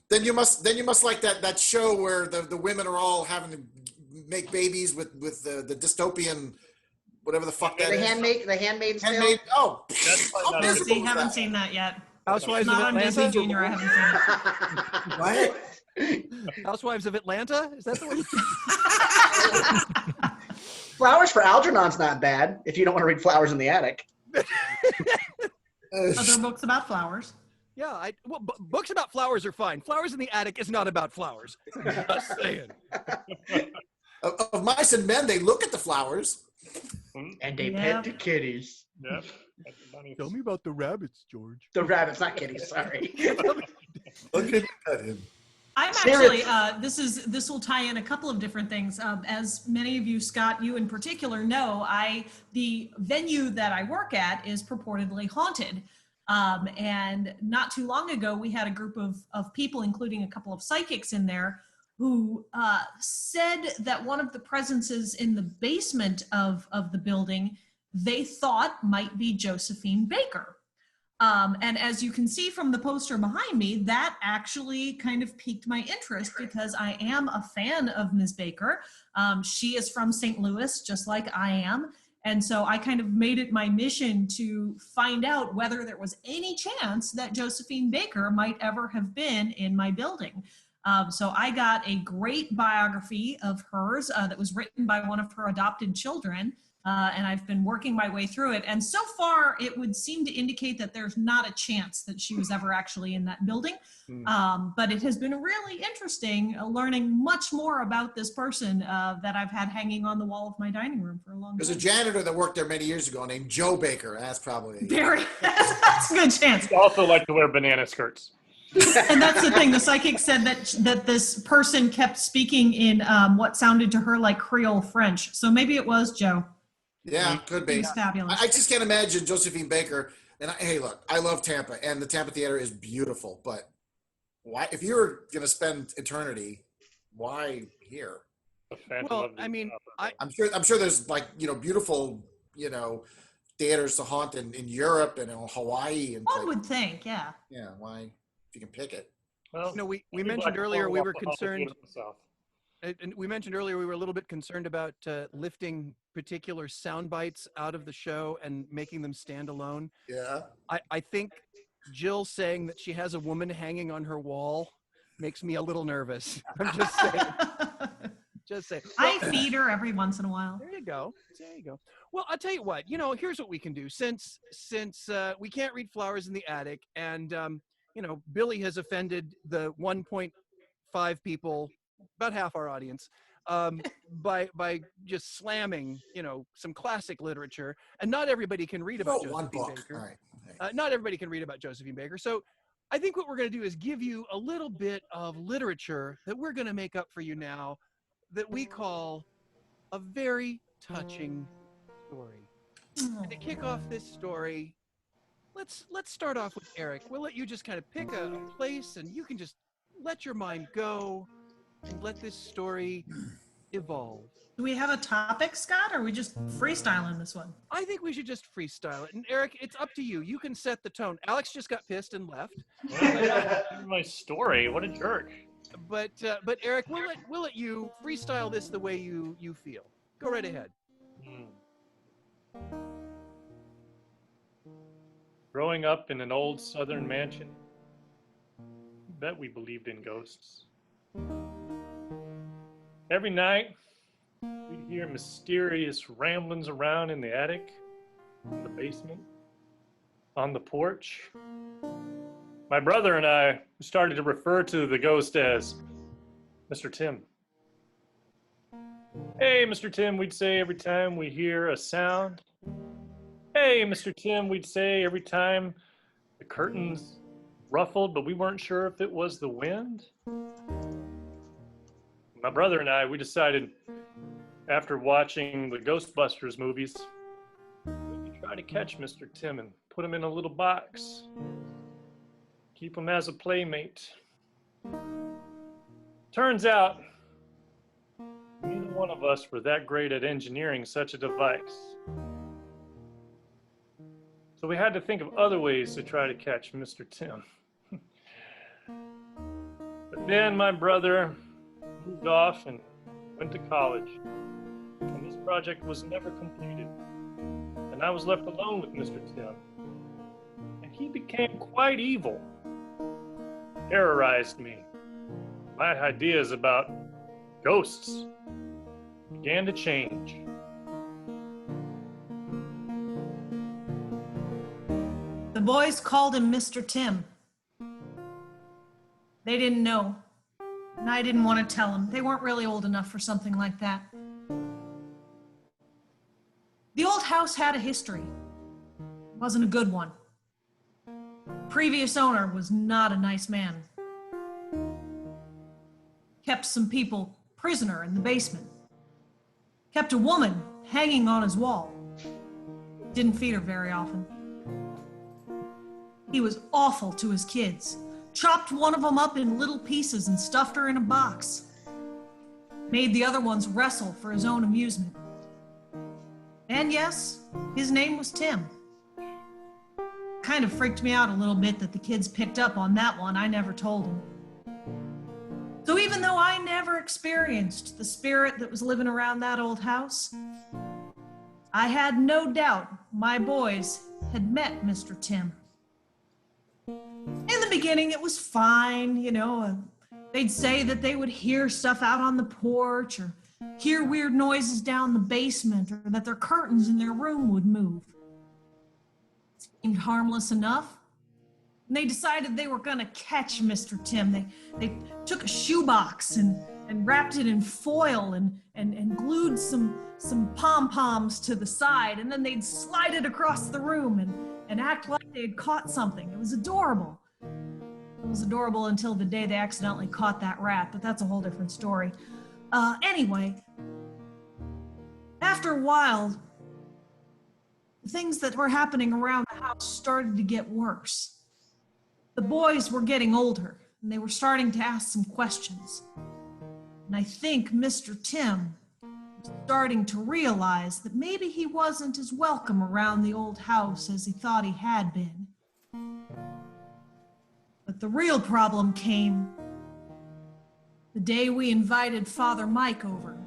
Then you must like that show where the women are all having to make babies with the dystopian whatever the fuck that The is. Handmaid's Tale. Handmaid. Oh, That's how not a miserable See, is haven't that? seen that yet. Housewives of Not on Disney Atlanta. Junior. I haven't seen What? Housewives of Atlanta. Is that the one? Flowers for Algernon's not bad if you don't want to read Flowers in the Attic. Other books about flowers. Yeah, books about flowers are fine. Flowers in the Attic is not about flowers. Just saying. Of Mice and Men, they look at the flowers. And they Yeah. pet the kitties. Yep. Tell me about the rabbits, George. The rabbits, not kitties, sorry. Okay, pet him. I'm actually, this will tie in a couple of different things. As many of you, Scott, you in particular know, the venue that I work at is purportedly haunted. And not too long ago, we had a group of people, including a couple of psychics in there, who said that one of the presences in the basement of the building, they thought might be Josephine Baker. And as you can see from the poster behind me, that actually kind of piqued my interest because I am a fan of Ms. Baker. She is from St. Louis, just like I am. And so I kind of made it my mission to find out whether there was any chance that Josephine Baker might ever have been in my building. So I got a great biography of hers that was written by one of her adopted children. And I've been working my way through it. And so far, it would seem to indicate that there's not a chance that she was ever actually in that building. But it has been really interesting learning much more about this person that I've had hanging on the wall of my dining room for a long time. There's a janitor that worked there many years ago named Joe Baker. That's probably That's a good chance. I also like to wear banana skirts. And that's the thing. The psychic said that this person kept speaking in what sounded to her like Creole French. So maybe it was Joe. Yeah, could be. He's fabulous. I just can't imagine Josephine Baker. And hey, look, I love Tampa, and the Tampa Theater is beautiful. But why, if you're going to spend eternity, why here? Well, I mean, I'm sure there's beautiful theaters to haunt in Europe and in Hawaii and. One would think, yeah. Yeah, why? If you can pick it. Well, we mentioned earlier we were concerned. And we mentioned earlier we were a little bit concerned about lifting particular sound bites out of the show and making them stand alone. Yeah. I think Jill saying that she has a woman hanging on her wall makes me a little nervous. I'm just saying. Just saying. I feed her every once in a while. There you go. There you go. Well, I'll tell you what. Here's what we can do. Since we can't read Flowers in the Attic, and Billy has offended the 1.5 people, about half our audience, by just slamming, some classic literature, and not everybody can read about Josephine Baker. All right. Not everybody can read about Josephine Baker. So I think what we're going to do is give you a little bit of literature that we're going to make up for you now that we call a very touching story. And to kick off this story, let's start off with Eric. We'll let you just kind of pick a place, and you can just let your mind go and let this story evolve. Do we have a topic, Scott, or are we just freestyling this one? I think we should just freestyle it. And Eric, it's up to you. You can set the tone. Alex just got pissed and left. My story. What a jerk. But Eric, we'll let you freestyle this the way you feel. Go right ahead. Growing up in an old southern mansion, bet we believed in ghosts. Every night, we'd hear mysterious ramblings around in the attic, in the basement, on the porch. My brother and I started to refer to the ghost as Mr. Tim. Hey, Mr. Tim, we'd say every time we hear a sound. Hey, Mr. Tim, we'd say every time the curtains ruffled, but we weren't sure if it was the wind. My brother and I, we decided after watching the Ghostbusters movies, we could try to catch Mr. Tim and put him in a little box. Keep him as a playmate. Turns out, neither one of us were that great at engineering such a device. So we had to think of other ways to try to catch Mr. Tim. Then my brother moved off and went to college. And this project was never completed. And I was left alone with Mr. Tim. And he became quite evil. Terrorized me. My ideas about ghosts began to change. The boys called him Mr. Tim. They didn't know, and I didn't want to tell them. They weren't really old enough for something like that. The old house had a history. It wasn't a good one. Previous owner was not a nice man. Kept some people prisoner in the basement. Kept a woman hanging on his wall. Didn't feed her very often. He was awful to his kids. Chopped one of them up in little pieces and stuffed her in a box. Made the other ones wrestle for his own amusement. And yes, his name was Tim. Kind of freaked me out a little bit that the kids picked up on that one. I never told them. So even though I never experienced the spirit that was living around that old house, I had no doubt my boys had met Mr. Tim. In the beginning, it was fine, you know. They'd say that they would hear stuff out on the porch or hear weird noises down the basement or that their curtains in their room would move. It seemed harmless enough. And they decided they were going to catch Mr. Tim. They took a shoebox and wrapped it in foil and glued some pom-poms to the side, and then they'd slide it across the room and act like they'd caught something. It was adorable. It was adorable until the day they accidentally caught that rat, but that's a whole different story. Anyway, after a while, the things that were happening around the house started to get worse. The boys were getting older, and they were starting to ask some questions. And I think Mr. Tim was starting to realize that maybe he wasn't as welcome around the old house as he thought he had been. But the real problem came the day we invited Father Mike over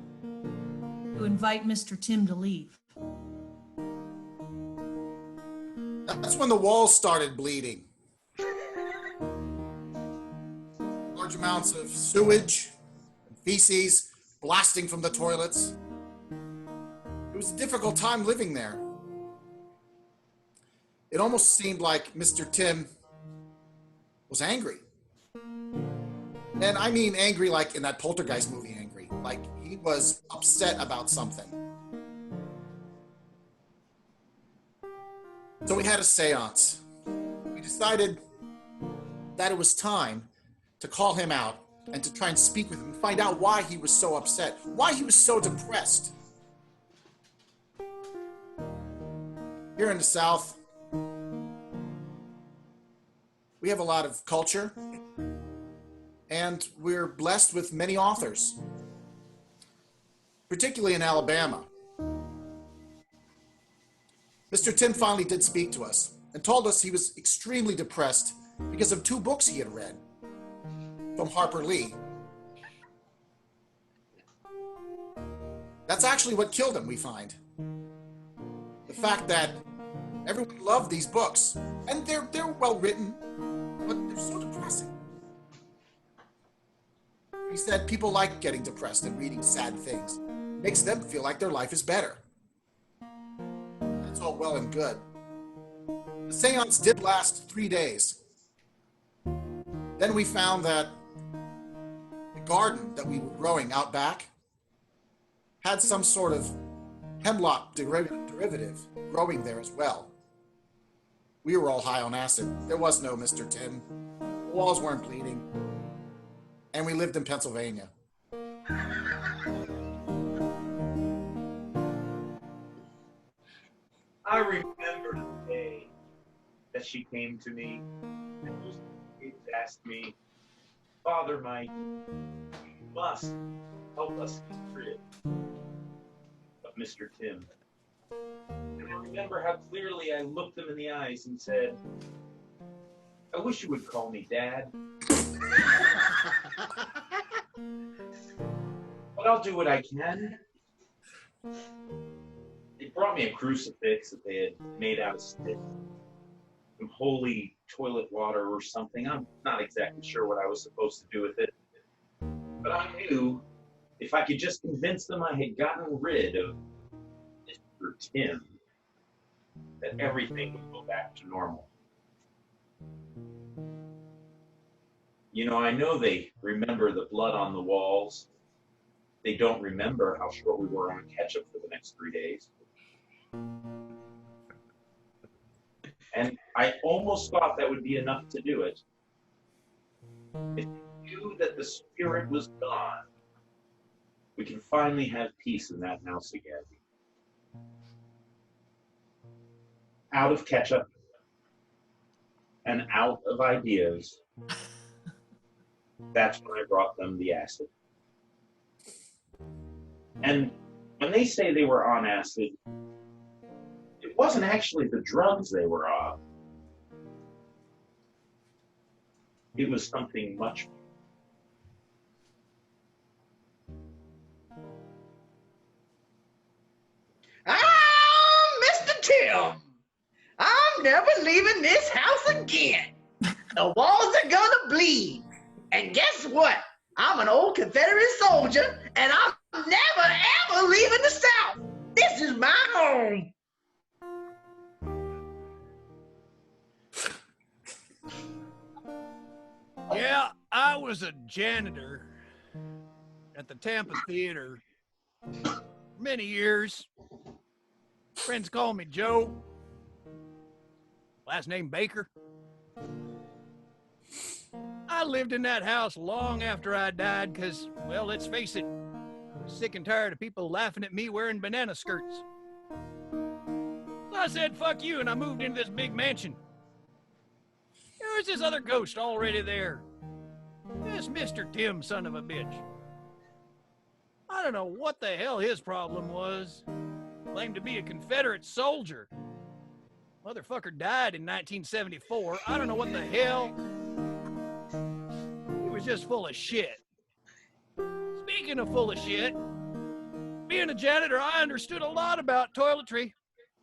to invite Mr. Tim to leave. That's when the walls started bleeding. Large amounts of sewage and feces blasting from the toilets. It was a difficult time living there. It almost seemed like Mr. Tim was angry. And I mean angry like in that Poltergeist movie angry. Like he was upset about something. So we had a seance. We decided that it was time to call him out and to try and speak with him and find out why he was so upset, why he was so depressed. Here in the South, we have a lot of culture, and we're blessed with many authors, particularly in Alabama. Mr. Tim finally did speak to us and told us he was extremely depressed because of 2 books he had read from Harper Lee. That's actually what killed him, we find. The fact that everyone loved these books, and they're well written, but they're so depressing. He said people like getting depressed and reading sad things. It makes them feel like their life is better. That's all well and good. The seance did last 3 days. Then we found that the garden that we were growing out back had some sort of hemlock derivative growing there as well. We were all high on acid. There was no Mr. Tim. The walls weren't bleeding. And we lived in Pennsylvania. I remember the day that she came to me and just asked me, Father Mike, you must help us get rid of Mr. Tim. And I remember how clearly I looked him in the eyes and said, I wish you would call me Dad. But I'll do what I can. They brought me a crucifix that they had made out of stick, some holy toilet water or something. I'm not exactly sure what I was supposed to do with it. But I knew if I could just convince them I had gotten rid of Mr. Tim, that everything would go back to normal. You know, I know they remember the blood on the walls. They don't remember how short we were on ketchup for the next 3 days. And I almost thought that would be enough to do it. If we knew that the spirit was gone, we can finally have peace in that house again. Out of ketchup and out of ideas, that's when I brought them the acid. And when they say they were on acid, it wasn't actually the drugs they were on. It was something much more. Mr. Tim, I'm never leaving this house again. The walls are gonna bleed. And guess what? I'm an old Confederate soldier, and I'm never, ever leaving the South. This is my home. Yeah, I was a janitor at the Tampa Theater for many years. Friends call me Joe. Last name Baker. I lived in that house long after I died because, well, let's face it, I'm sick and tired of people laughing at me wearing banana skirts. So I said, fuck you, and I moved into this big mansion. There was this other ghost already there. This Mr. Tim, son of a bitch. I don't know what the hell his problem was. Claimed to be a Confederate soldier. Motherfucker died in 1974. I don't know what the hell. He was just full of shit. Speaking of full of shit, being a janitor, I understood a lot about toiletry.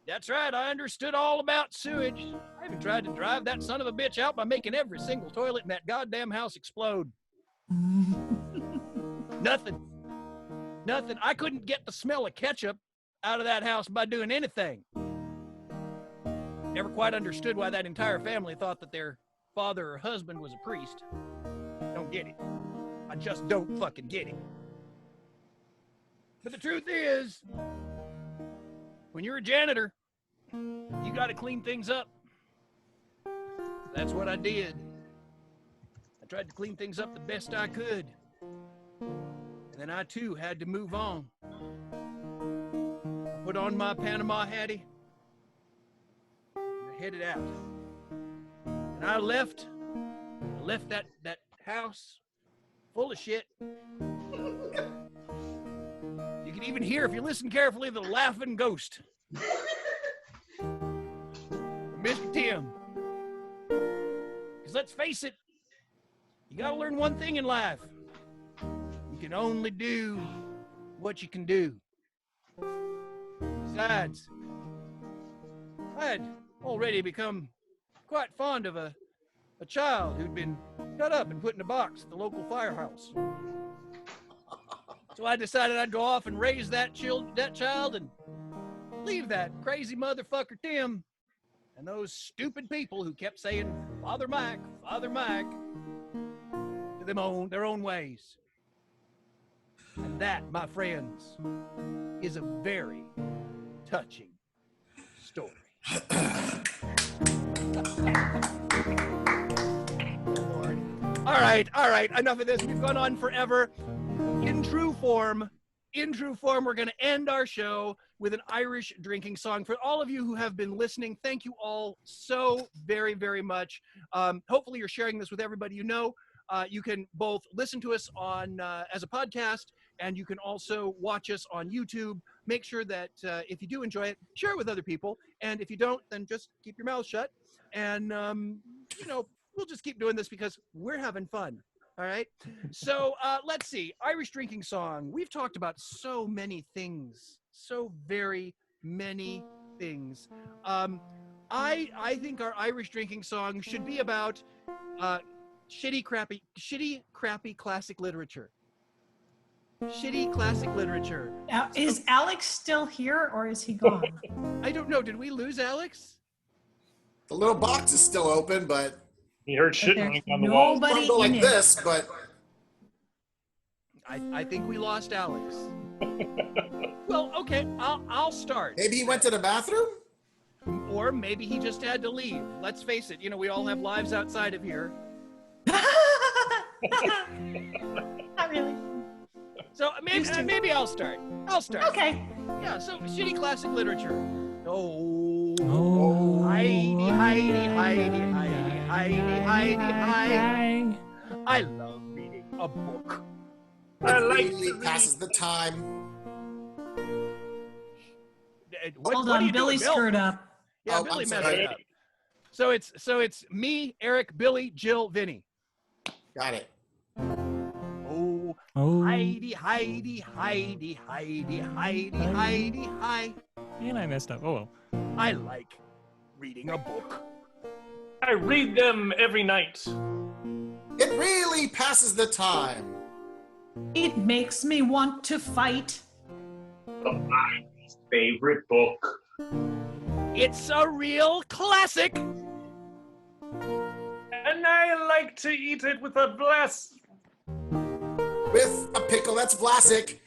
That's right, I understood all about sewage. I even tried to drive that son of a bitch out by making every single toilet in that goddamn house explode. Nothing. Nothing. I couldn't get the smell of ketchup out of that house by doing anything. Never quite understood why that entire family thought that their father or husband was a priest. Don't get it. I just don't fucking get it. But the truth is, when you're a janitor, you got to clean things up. That's what I did. I tried to clean things up the best I could. And then I too had to move on. Put on my Panama hattie and I headed out. And I left that house full of shit. You can even hear, if you listen carefully, the laughing ghost. Mr. Tim. Because let's face it, you got to learn one thing in life. You can only do what you can do. Besides, I had already become quite fond of a child who'd been cut up and put in a box at the local firehouse. So I decided I'd go off and raise that child and leave that crazy motherfucker Tim and those stupid people who kept saying, Father Mike, to their own ways. And that, my friends, is a very touching story. Lord. All right. Enough of this. We've gone on forever. In true form, we're going to end our show with an Irish drinking song. For all of you who have been listening, thank you all so very, very much. Hopefully you're sharing this with everybody you know. You can both listen to us on as a podcast, and you can also watch us on YouTube. Make sure that if you do enjoy it, share it with other people. And if you don't, then just keep your mouth shut. And, we'll just keep doing this because we're having fun. All right. So let's see. Irish drinking song. We've talked about so many things, so very many things. I think our Irish drinking song should be about shitty, crappy classic literature. Shitty classic literature. Now, is Alex still here or is he gone? I don't know. Did we lose Alex? The little box is still open, but You heard shit There's running down the wall. nobody don't go in like it. this. But I think we lost Alex. Well, okay. I'll start. maybe he went to the bathroom. Or maybe he just had to leave. Let's face it. We all have lives outside of here. Not really. So maybe I'll start. Okay. Yeah. So shitty classic literature. Oh. Oh. Heidi, Heidi, Heidi, Heidi, Heidi, Heidi, Heidi. I love reading a book. I like Really passes the time. Hold on, Billy screwed up. Yeah, Oh, Billy I'm messed sorry. it up. So it's me, Eric, Billy, Jill, Vinny. Got it. Oh, Oh. Heidi, Heidi, Heidi, Heidi, Heidi, Heidi, Heidi. And I messed up. Oh well. I like reading a book. I read them every night. It really passes the time. It makes me want to fight. My favorite book. It's a real classic. And I like to eat it with a blast. With a pickle that's Vlasic.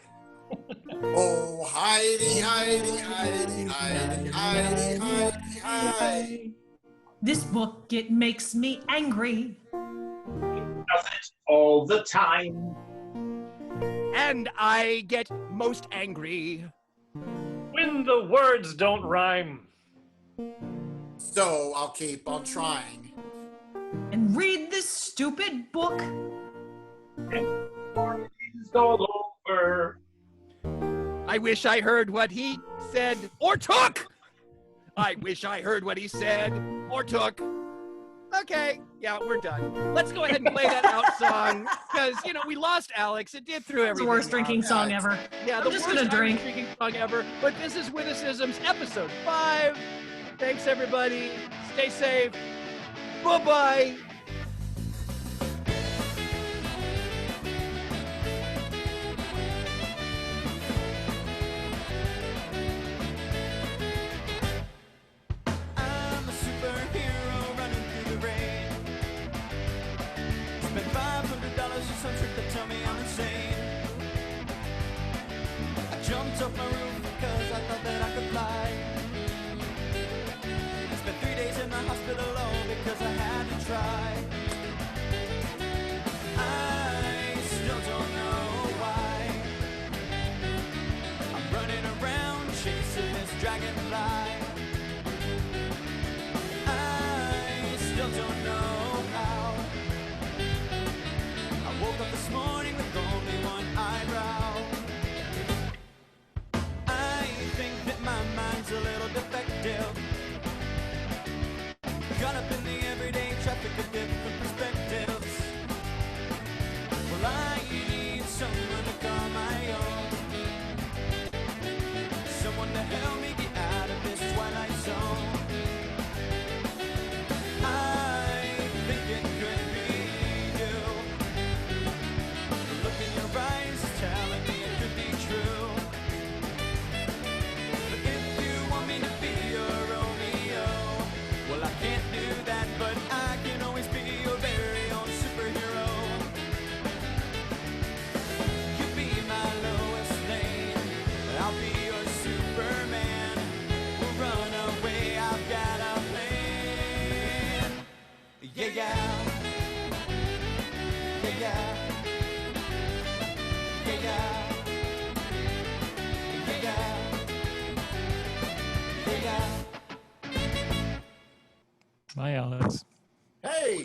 Oh, Heidi, Heidi, Heidi, Heidi, Heidi, Heidi, Heidi. This book, it makes me angry. Does it all the time. And I get most angry. When the words don't rhyme. So I'll keep on trying. And read this stupid book. It's all over. I wish I heard what he said or took. I wish I heard what he said or took. Okay, yeah, we're done. Let's go ahead and play that out song because we lost Alex. It did through It's the everything. worst drinking song ever. Yeah, I'm the just worst gonna drink. Irish drinking song ever. But this is Witticisms episode 5. Thanks everybody. Stay safe. Bye-bye. I'm a superhero running through the rain. Spent $500 for some trick that tell me I'm insane. I jumped off my roof because I thought that I could fly. I spent 3 days in the hospital all because I had to try. I still don't know why. I'm running around chasing this dragonfly. I still don't know how. I woke up this morning with only one eyebrow. I think that my mind's a little defective. Caught up in the everyday traffic of different perspectives. Well, I need someone to call my own. Someone to help me get out of this twilight zone. I think it could be you. The look in your eyes is telling me it could be true. But if you want me to be your Romeo, well, I can't do that, but I can always be your very own superhero. You be my Lois Lane, I'll be your Superman. We'll run away, I've got a plan. Yeah, yeah. Yeah, yeah. Yeah, yeah. Yeah, yeah. Yeah, yeah. Bye, Alex. Hey.